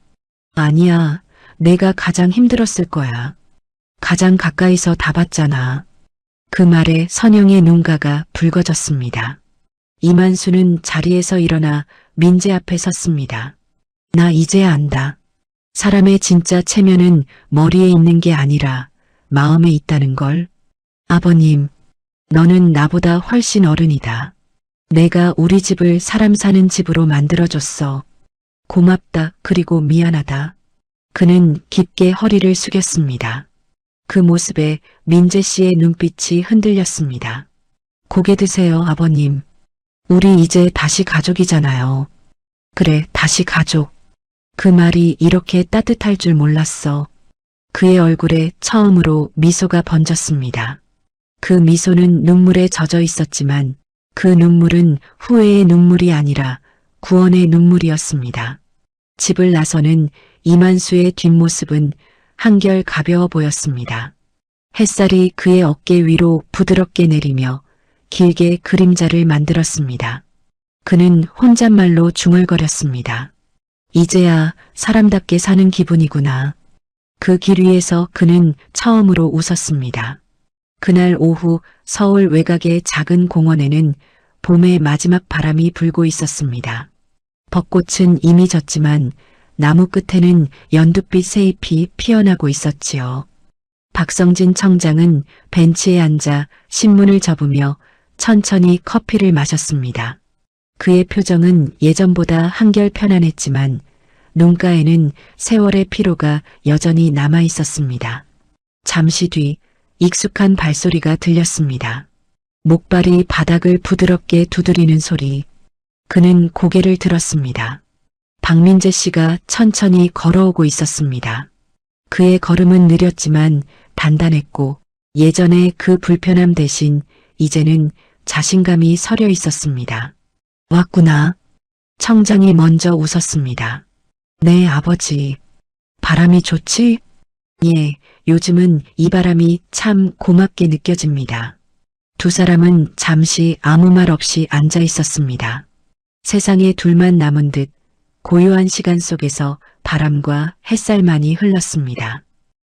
아니야, 내가 가장 힘들었을 거야. 가장 가까이서 다 봤잖아. 그 말에 선영의 눈가가 붉어졌습니다. 이만수는 자리에서 일어나 민재 앞에 섰습니다. 나 이제야 안다. 사람의 진짜 체면은 머리에 있는 게 아니라 마음에 있다는 걸. 아버님, 너는 나보다 훨씬 어른이다. 내가 우리 집을 사람 사는 집으로 만들어줬어. 고맙다, 그리고 미안하다. 그는 깊게 허리를 숙였습니다. 그 모습에 민재 씨의 눈빛이 흔들렸습니다. 고개 드세요, 아버님. 우리 이제 다시 가족이잖아요. 그래, 다시 가족. 그 말이 이렇게 따뜻할 줄 몰랐어. 그의 얼굴에 처음으로 미소가 번졌습니다. 그 미소는 눈물에 젖어 있었지만 그 눈물은 후회의 눈물이 아니라 구원의 눈물이었습니다. 집을 나서는 이만수의 뒷모습은 한결 가벼워 보였습니다. 햇살이 그의 어깨 위로 부드럽게 내리며 길게 그림자를 만들었습니다. 그는 혼잣말로 중얼거렸습니다. 이제야 사람답게 사는 기분이구나. 그 길 위에서 그는 처음으로 웃었습니다. 그날 오후 서울 외곽의 작은 공원에는 봄의 마지막 바람이 불고 있었습니다. 벚꽃은 이미 졌지만 나무 끝에는 연두빛 새잎이 피어나고 있었지요. 박성진 청장은 벤치에 앉아 신문을 접으며 천천히 커피를 마셨습니다. 그의 표정은 예전보다 한결 편안했지만 눈가에는 세월의 피로가 여전히 남아 있었습니다. 잠시 뒤 익숙한 발소리가 들렸습니다. 목발이 바닥을 부드럽게 두드리는 소리. 그는 고개를 들었습니다. 박민재 씨가 천천히 걸어오고 있었습니다. 그의 걸음은 느렸지만 단단했고 예전의 그 불편함 대신 이제는 자신감이 서려 있었습니다. 왔구나. 청장이 먼저 웃었습니다. 네, 아버지. 바람이 좋지? 예, 요즘은 이 바람이 참 고맙게 느껴집니다. 두 사람은 잠시 아무 말 없이 앉아 있었습니다. 세상에 둘만 남은 듯 고요한 시간 속에서 바람과 햇살만이 흘렀습니다.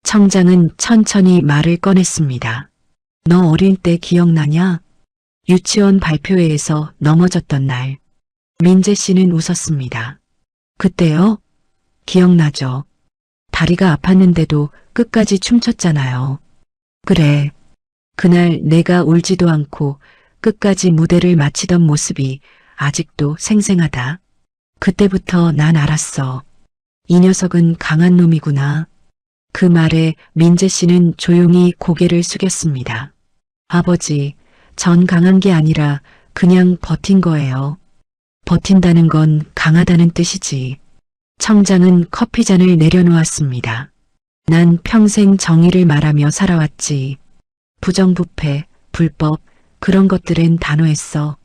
청장은 천천히 말을 꺼냈습니다. 너 어릴 때 기억나냐? 유치원 발표회에서 넘어졌던 날. 민재 씨는 웃었습니다. 그때요? 기억나죠? 다리가 아팠는데도 끝까지 춤췄잖아요. 그래. 그날 내가 울지도 않고 끝까지 무대를 마치던 모습이 아직도 생생하다. 그때부터 난 알았어. 이 녀석은 강한 놈이구나. 그 말에 민재 씨는 조용히 고개를 숙였습니다. 아버지, 전 강한 게 아니라 그냥 버틴 거예요. 버틴다는 건 강하다는 뜻이지. 청장은 커피잔을 내려놓았습니다. 난 평생 정의를 말하며 살아왔지. 부정부패, 불법, 그런 것들은 단호했어.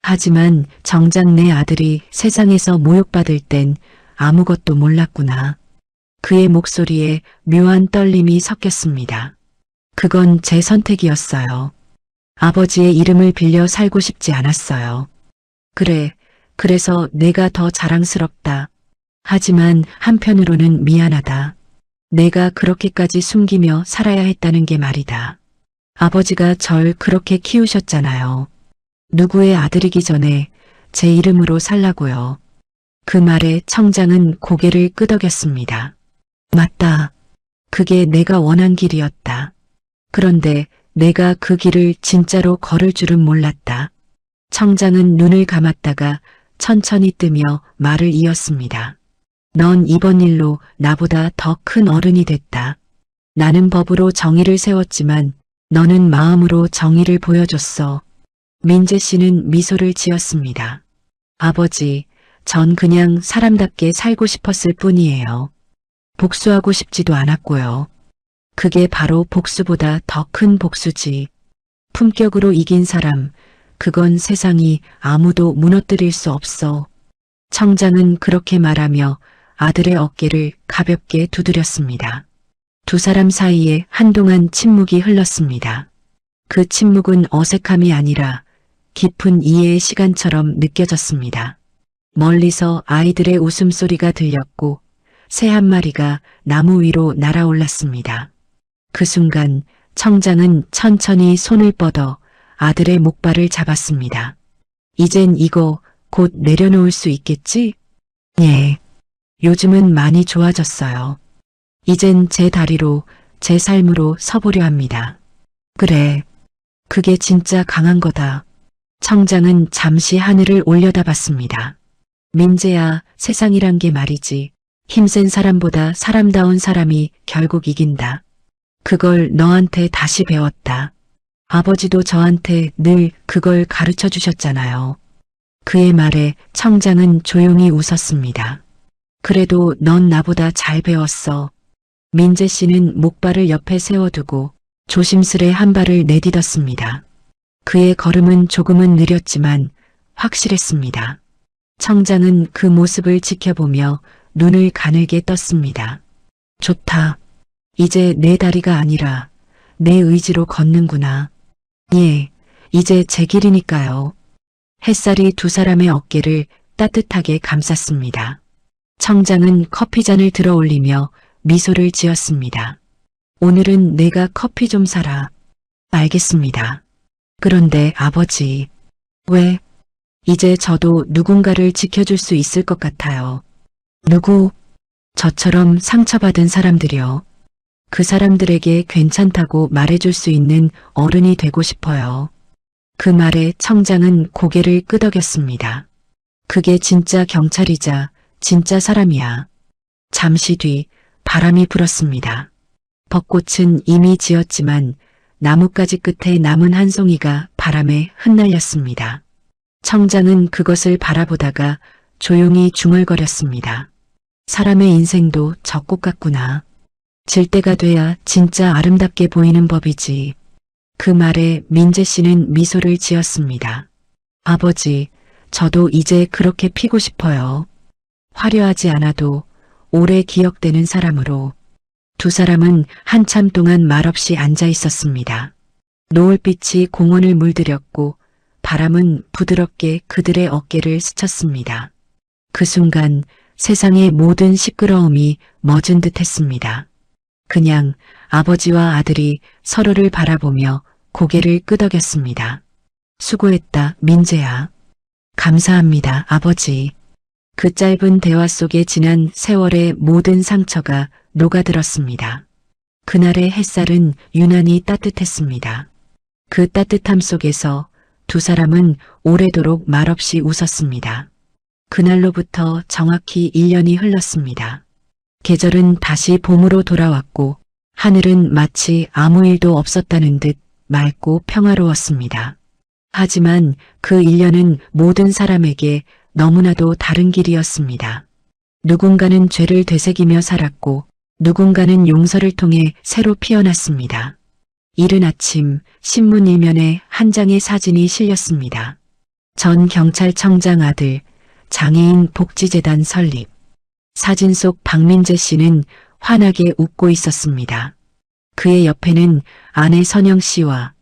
하지만 정작 내 아들이 세상에서 모욕받을 땐 아무것도 몰랐구나. 그의 목소리에 묘한 떨림이 섞였습니다. 그건 제 선택이었어요. 아버지의 이름을 빌려 살고 싶지 않았어요. 그래, 그래서 내가 더 자랑스럽다. 하지만 한편으로는 미안하다. 내가 그렇게까지 숨기며 살아야 했다는 게 말이다. 아버지가 절 그렇게 키우셨잖아요. 누구의 아들이기 전에 제 이름으로 살라고요. 그 말에 청장은 고개를 끄덕였습니다. 맞다. 그게 내가 원한 길이었다. 그런데 내가 그 길을 진짜로 걸을 줄은 몰랐다. 청장은 눈을 감았다가 천천히 뜨며 말을 이었습니다. 넌 이번 일로 나보다 더 큰 어른이 됐다. 나는 법으로 정의를 세웠지만 너는 마음으로 정의를 보여줬어. 민재 씨는 미소를 지었습니다. 아버지, 전 그냥 사람답게 살고 싶었을 뿐이에요. 복수하고 싶지도 않았고요. 그게 바로 복수보다 더 큰 복수지. 품격으로 이긴 사람, 그건 세상이 아무도 무너뜨릴 수 없어. 청장은 그렇게 말하며 아들의 어깨를 가볍게 두드렸습니다. 두 사람 사이에 한동안 침묵이 흘렀습니다. 그 침묵은 어색함이 아니라 깊은 이해의 시간처럼 느껴졌습니다. 멀리서 아이들의 웃음소리가 들렸고 새 한 마리가 나무 위로 날아올랐습니다. 그 순간 청장은 천천히 손을 뻗어 아들의 목발을 잡았습니다. 이젠 이거 곧 내려놓을 수 있겠지? 예. 요즘은 많이 좋아졌어요. 이젠 제 다리로, 제 삶으로 서보려 합니다. 그래. 그게 진짜 강한 거다. 청장은 잠시 하늘을 올려다봤습니다. 민재야, 세상이란 게 말이지. 힘센 사람보다 사람다운 사람이 결국 이긴다. 그걸 너한테 다시 배웠다. 아버지도 저한테 늘 그걸 가르쳐 주셨잖아요. 그의 말에 청장은 조용히 웃었습니다. 그래도 넌 나보다 잘 배웠어. 민재 씨는 목발을 옆에 세워두고 조심스레 한 발을 내딛었습니다. 그의 걸음은 조금은 느렸지만 확실했습니다. 청장은 그 모습을 지켜보며 눈을 가늘게 떴습니다. 좋다. 이제 내 다리가 아니라 내 의지로 걷는구나. 예, 이제 제 길이니까요. 햇살이 두 사람의 어깨를 따뜻하게 감쌌습니다. 청장은 커피잔을 들어 올리며 미소를 지었습니다. 오늘은 내가 커피 좀 사라. 알겠습니다. 그런데 아버지, 왜? 이제 저도 누군가를 지켜줄 수 있을 것 같아요. 누구? 저처럼 상처받은 사람들이요. 그 사람들에게 괜찮다고 말해줄 수 있는 어른이 되고 싶어요. 그 말에 청장은 고개를 끄덕였습니다. 그게 진짜 경찰이자 진짜 사람이야. 잠시 뒤 바람이 불었습니다. 벚꽃은 이미 지었지만 나뭇가지 끝에 남은 한 송이가 바람에 흩날렸습니다. 청장은 그것을 바라보다가 조용히 중얼거렸습니다. 사람의 인생도 저 꽃 같구나. 질 때가 돼야 진짜 아름답게 보이는 법이지. 그 말에 민재 씨는 미소를 지었습니다. 아버지, 저도 이제 그렇게 피고 싶어요. 화려하지 않아도 오래 기억되는 사람으로. 두 사람은 한참 동안 말없이 앉아 있었습니다. 노을빛이 공원을 물들였고 바람은 부드럽게 그들의 어깨를 스쳤습니다. 그 순간 세상의 모든 시끄러움이 멎은 듯 했습니다. 그냥 아버지와 아들이 서로를 바라보며 고개를 끄덕였습니다. 수고했다, 민재야. 감사합니다, 아버지. 그 짧은 대화 속에 지난 세월의 모든 상처가 녹아들었습니다. 그날의 햇살은 유난히 따뜻했습니다. 그 따뜻함 속에서 두 사람은 오래도록 말없이 웃었습니다. 그날로부터 정확히 1년이 흘렀습니다. 계절은 다시 봄으로 돌아왔고 하늘은 마치 아무 일도 없었다는 듯 맑고 평화로웠습니다. 하지만 그 1년은 모든 사람에게 너무나도 다른 길이었습니다. 누군가는 죄를 되새기며 살았고 누군가는 용서를 통해 새로 피어났습니다. 이른 아침 신문 일면에 한 장의 사진이 실렸습니다. 전 경찰청장 아들, 장애인 복지재단 설립. 사진 속 박민재 씨는 환하게 웃고 있었습니다. 그의 옆에는 아내 선영 씨와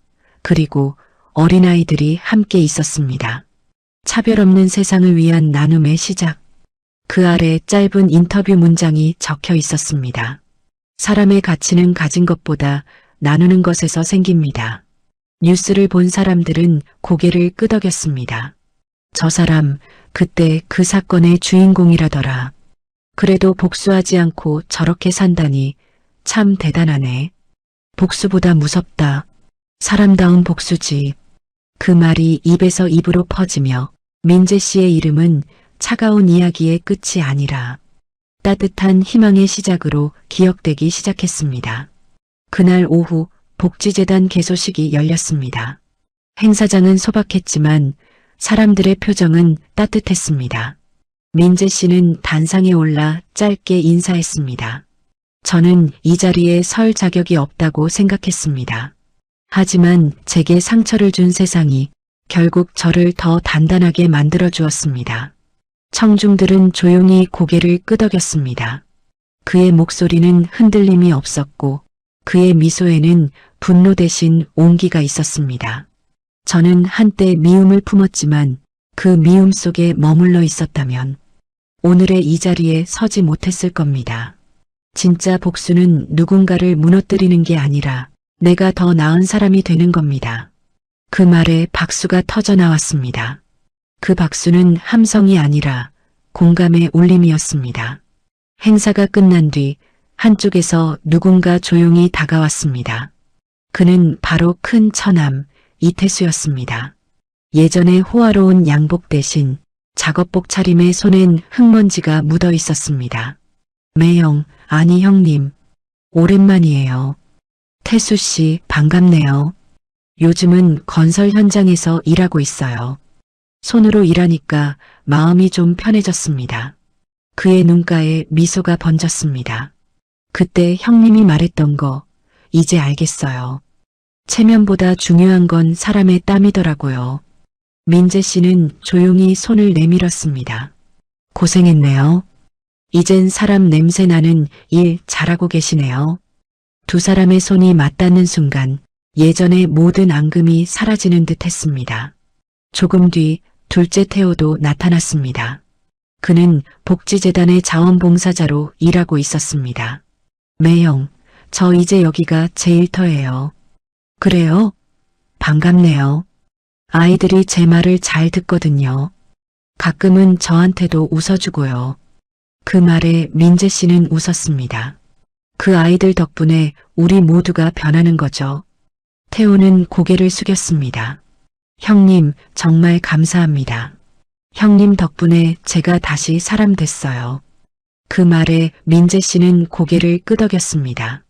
그리고 어린아이들이 함께 있었습니다. 차별 없는 세상을 위한 나눔의 시작. 그 아래 짧은 인터뷰 문장이 적혀 있었습니다. 사람의 가치는 가진 것보다 나누는 것에서 생깁니다. 뉴스를 본 사람들은 고개를 끄덕였습니다. 저 사람, 그때 그 사건의 주인공이라더라. 그래도 복수하지 않고 저렇게 산다니 참 대단하네. 복수보다 무섭다. 사람다운 복수지. 그 말이 입에서 입으로 퍼지며 민재 씨의 이름은 차가운 이야기의 끝이 아니라 따뜻한 희망의 시작으로 기억되기 시작했습니다. 그날 오후 복지재단 개소식이 열렸습니다. 행사장은 소박했지만 사람들의 표정은 따뜻했습니다. 민재 씨는 단상에 올라 짧게 인사했습니다. 저는 이 자리에 설 자격이 없다고 생각했습니다. 하지만 제게 상처를 준 세상이 결국 저를 더 단단하게 만들어 주었습니다. 청중들은 조용히 고개를 끄덕였습니다. 그의 목소리는 흔들림이 없었고 그의 미소에는 분노 대신 온기가 있었습니다. 저는 한때 미움을 품었지만 그 미움 속에 머물러 있었다면 오늘의 이 자리에 서지 못했을 겁니다. 진짜 복수는 누군가를 무너뜨리는 게 아니라 내가 더 나은 사람이 되는 겁니다. 그 말에 박수가 터져 나왔습니다. 그 박수는 함성이 아니라 공감의 울림이었습니다. 행사가 끝난 뒤 한쪽에서 누군가 조용히 다가왔습니다. 그는 바로 큰 처남 이태수였습니다. 예전의 호화로운 양복 대신 작업복 차림의 손엔 흙먼지가 묻어 있었습니다. 매형, 아니 형님, 오랜만이에요. 태수 씨, 반갑네요. 요즘은 건설 현장에서 일하고 있어요. 손으로 일하니까 마음이 좀 편해졌습니다. 그의 눈가에 미소가 번졌습니다. 그때 형님이 말했던 거 이제 알겠어요. 체면보다 중요한 건 사람의 땀이더라고요. 민재 씨는 조용히 손을 내밀었습니다. 고생했네요. 이젠 사람 냄새 나는 일 잘하고 계시네요. 두 사람의 손이 맞닿는 순간 예전의 모든 앙금이 사라지는 듯 했습니다. 조금 뒤 둘째 태호도 나타났습니다. 그는 복지재단의 자원봉사자로 일하고 있었습니다. 매형, 저 이제 여기가 제 일터예요. 그래요? 반갑네요. 아이들이 제 말을 잘 듣거든요. 가끔은 저한테도 웃어주고요. 그 말에 민재 씨는 웃었습니다. 그 아이들 덕분에 우리 모두가 변하는 거죠. 태호는 고개를 숙였습니다. 형님, 정말 감사합니다. 형님 덕분에 제가 다시 사람 됐어요. 그 말에 민재 씨는 고개를 끄덕였습니다.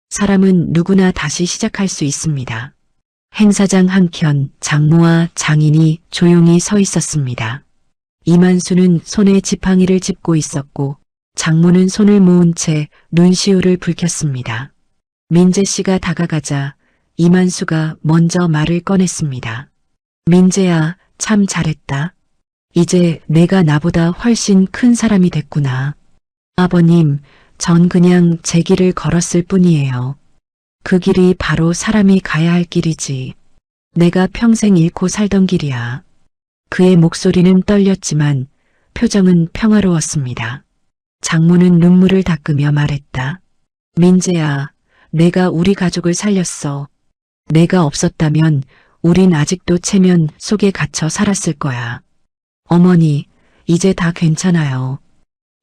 사람은 누구나 다시 시작할 수 있습니다. 행사장 한켠 장모와 장인이 조용히 서 있었습니다. 이만수는 손에 지팡이를 짚고 있었고 장모는 손을 모은 채 눈시울을 붉혔습니다. 민재 씨가 다가가자 이만수가 먼저 말을 꺼냈습니다. 민재야, 참 잘했다. 이제 내가 나보다 훨씬 큰 사람이 됐구나. 아버님, 전 그냥 제 길을 걸었을 뿐이에요. 그 길이 바로 사람이 가야 할 길이지. 내가 평생 잃고 살던 길이야. 그의 목소리는 떨렸지만 표정은 평화로웠습니다. 장모는 눈물을 닦으며 말했다. 민재야, 내가 우리 가족을 살렸어. 내가 없었다면 우린 아직도 체면 속에 갇혀 살았을 거야. 어머니, 이제 다 괜찮아요.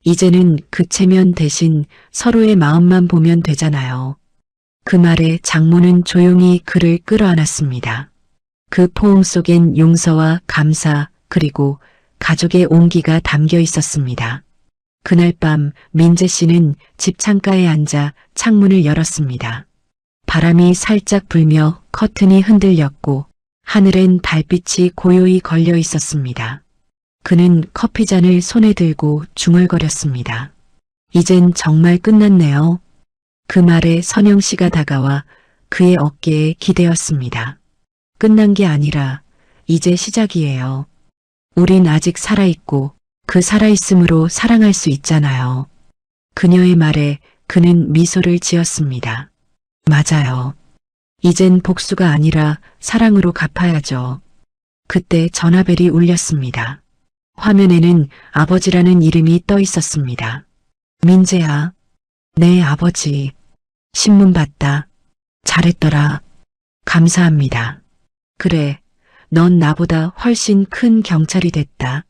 이제는 그 체면 대신 서로의 마음만 보면 되잖아요. 그 말에 장모는 조용히 그를 끌어안았습니다. 그 포옹 속엔 용서와 감사 그리고 가족의 온기가 담겨 있었습니다. 그날 밤 민재 씨는 집 창가에 앉아 창문을 열었습니다. 바람이 살짝 불며 커튼이 흔들렸고 하늘엔 달빛이 고요히 걸려 있었습니다. 그는 커피잔을 손에 들고 중얼거렸습니다. 이젠 정말 끝났네요. 그 말에 선영 씨가 다가와 그의 어깨에 기대었습니다. 끝난 게 아니라 이제 시작이에요. 우린 아직 살아있고 그 살아있음으로 사랑할 수 있잖아요. 그녀의 말에 그는 미소를 지었습니다. 맞아요. 이젠 복수가 아니라 사랑으로 갚아야죠. 그때 전화벨이 울렸습니다. 화면에는 아버지라는 이름이 떠 있었습니다. 민재야. 네, 아버지. 신문 봤다. 잘했더라. 감사합니다. 그래, 넌 나보다 훨씬 큰 경찰이 됐다.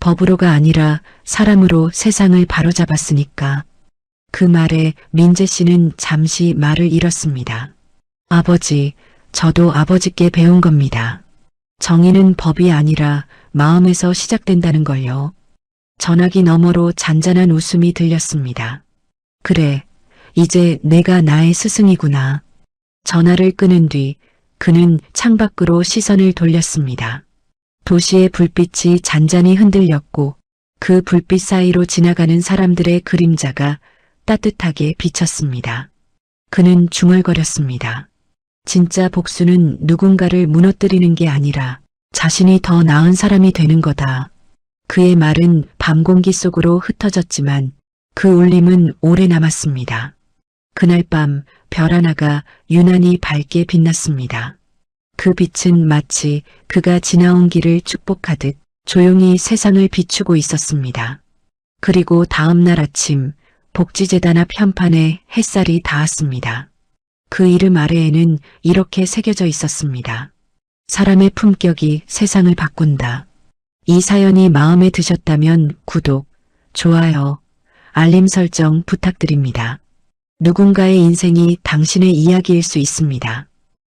법으로가 아니라 사람으로 세상을 바로잡았으니까. 그 말에 민재 씨는 잠시 말을 잃었습니다. 아버지, 저도 아버지께 배운 겁니다. 정의는 법이 아니라 마음에서 시작된다는 걸요. 전화기 너머로 잔잔한 웃음이 들렸습니다. 그래, 이제 내가 나의 스승이구나. 전화를 끊은 뒤 그는 창밖으로 시선을 돌렸습니다. 도시의 불빛이 잔잔히 흔들렸고 그 불빛 사이로 지나가는 사람들의 그림자가 따뜻하게 비쳤습니다. 그는 중얼거렸습니다. 진짜 복수는 누군가를 무너뜨리는 게 아니라 자신이 더 나은 사람이 되는 거다. 그의 말은 밤 공기 속으로 흩어졌지만 그 울림은 오래 남았습니다. 그날 밤 별 하나가 유난히 밝게 빛났습니다. 그 빛은 마치 그가 지나온 길을 축복하듯 조용히 세상을 비추고 있었습니다. 그리고 다음 날 아침 복지재단 앞 현판에 햇살이 닿았습니다. 그 이름 아래에는 이렇게 새겨져 있었습니다. 사람의 품격이 세상을 바꾼다. 이 사연이 마음에 드셨다면 구독, 좋아요, 알림 설정 부탁드립니다. 누군가의 인생이 당신의 이야기일 수 있습니다.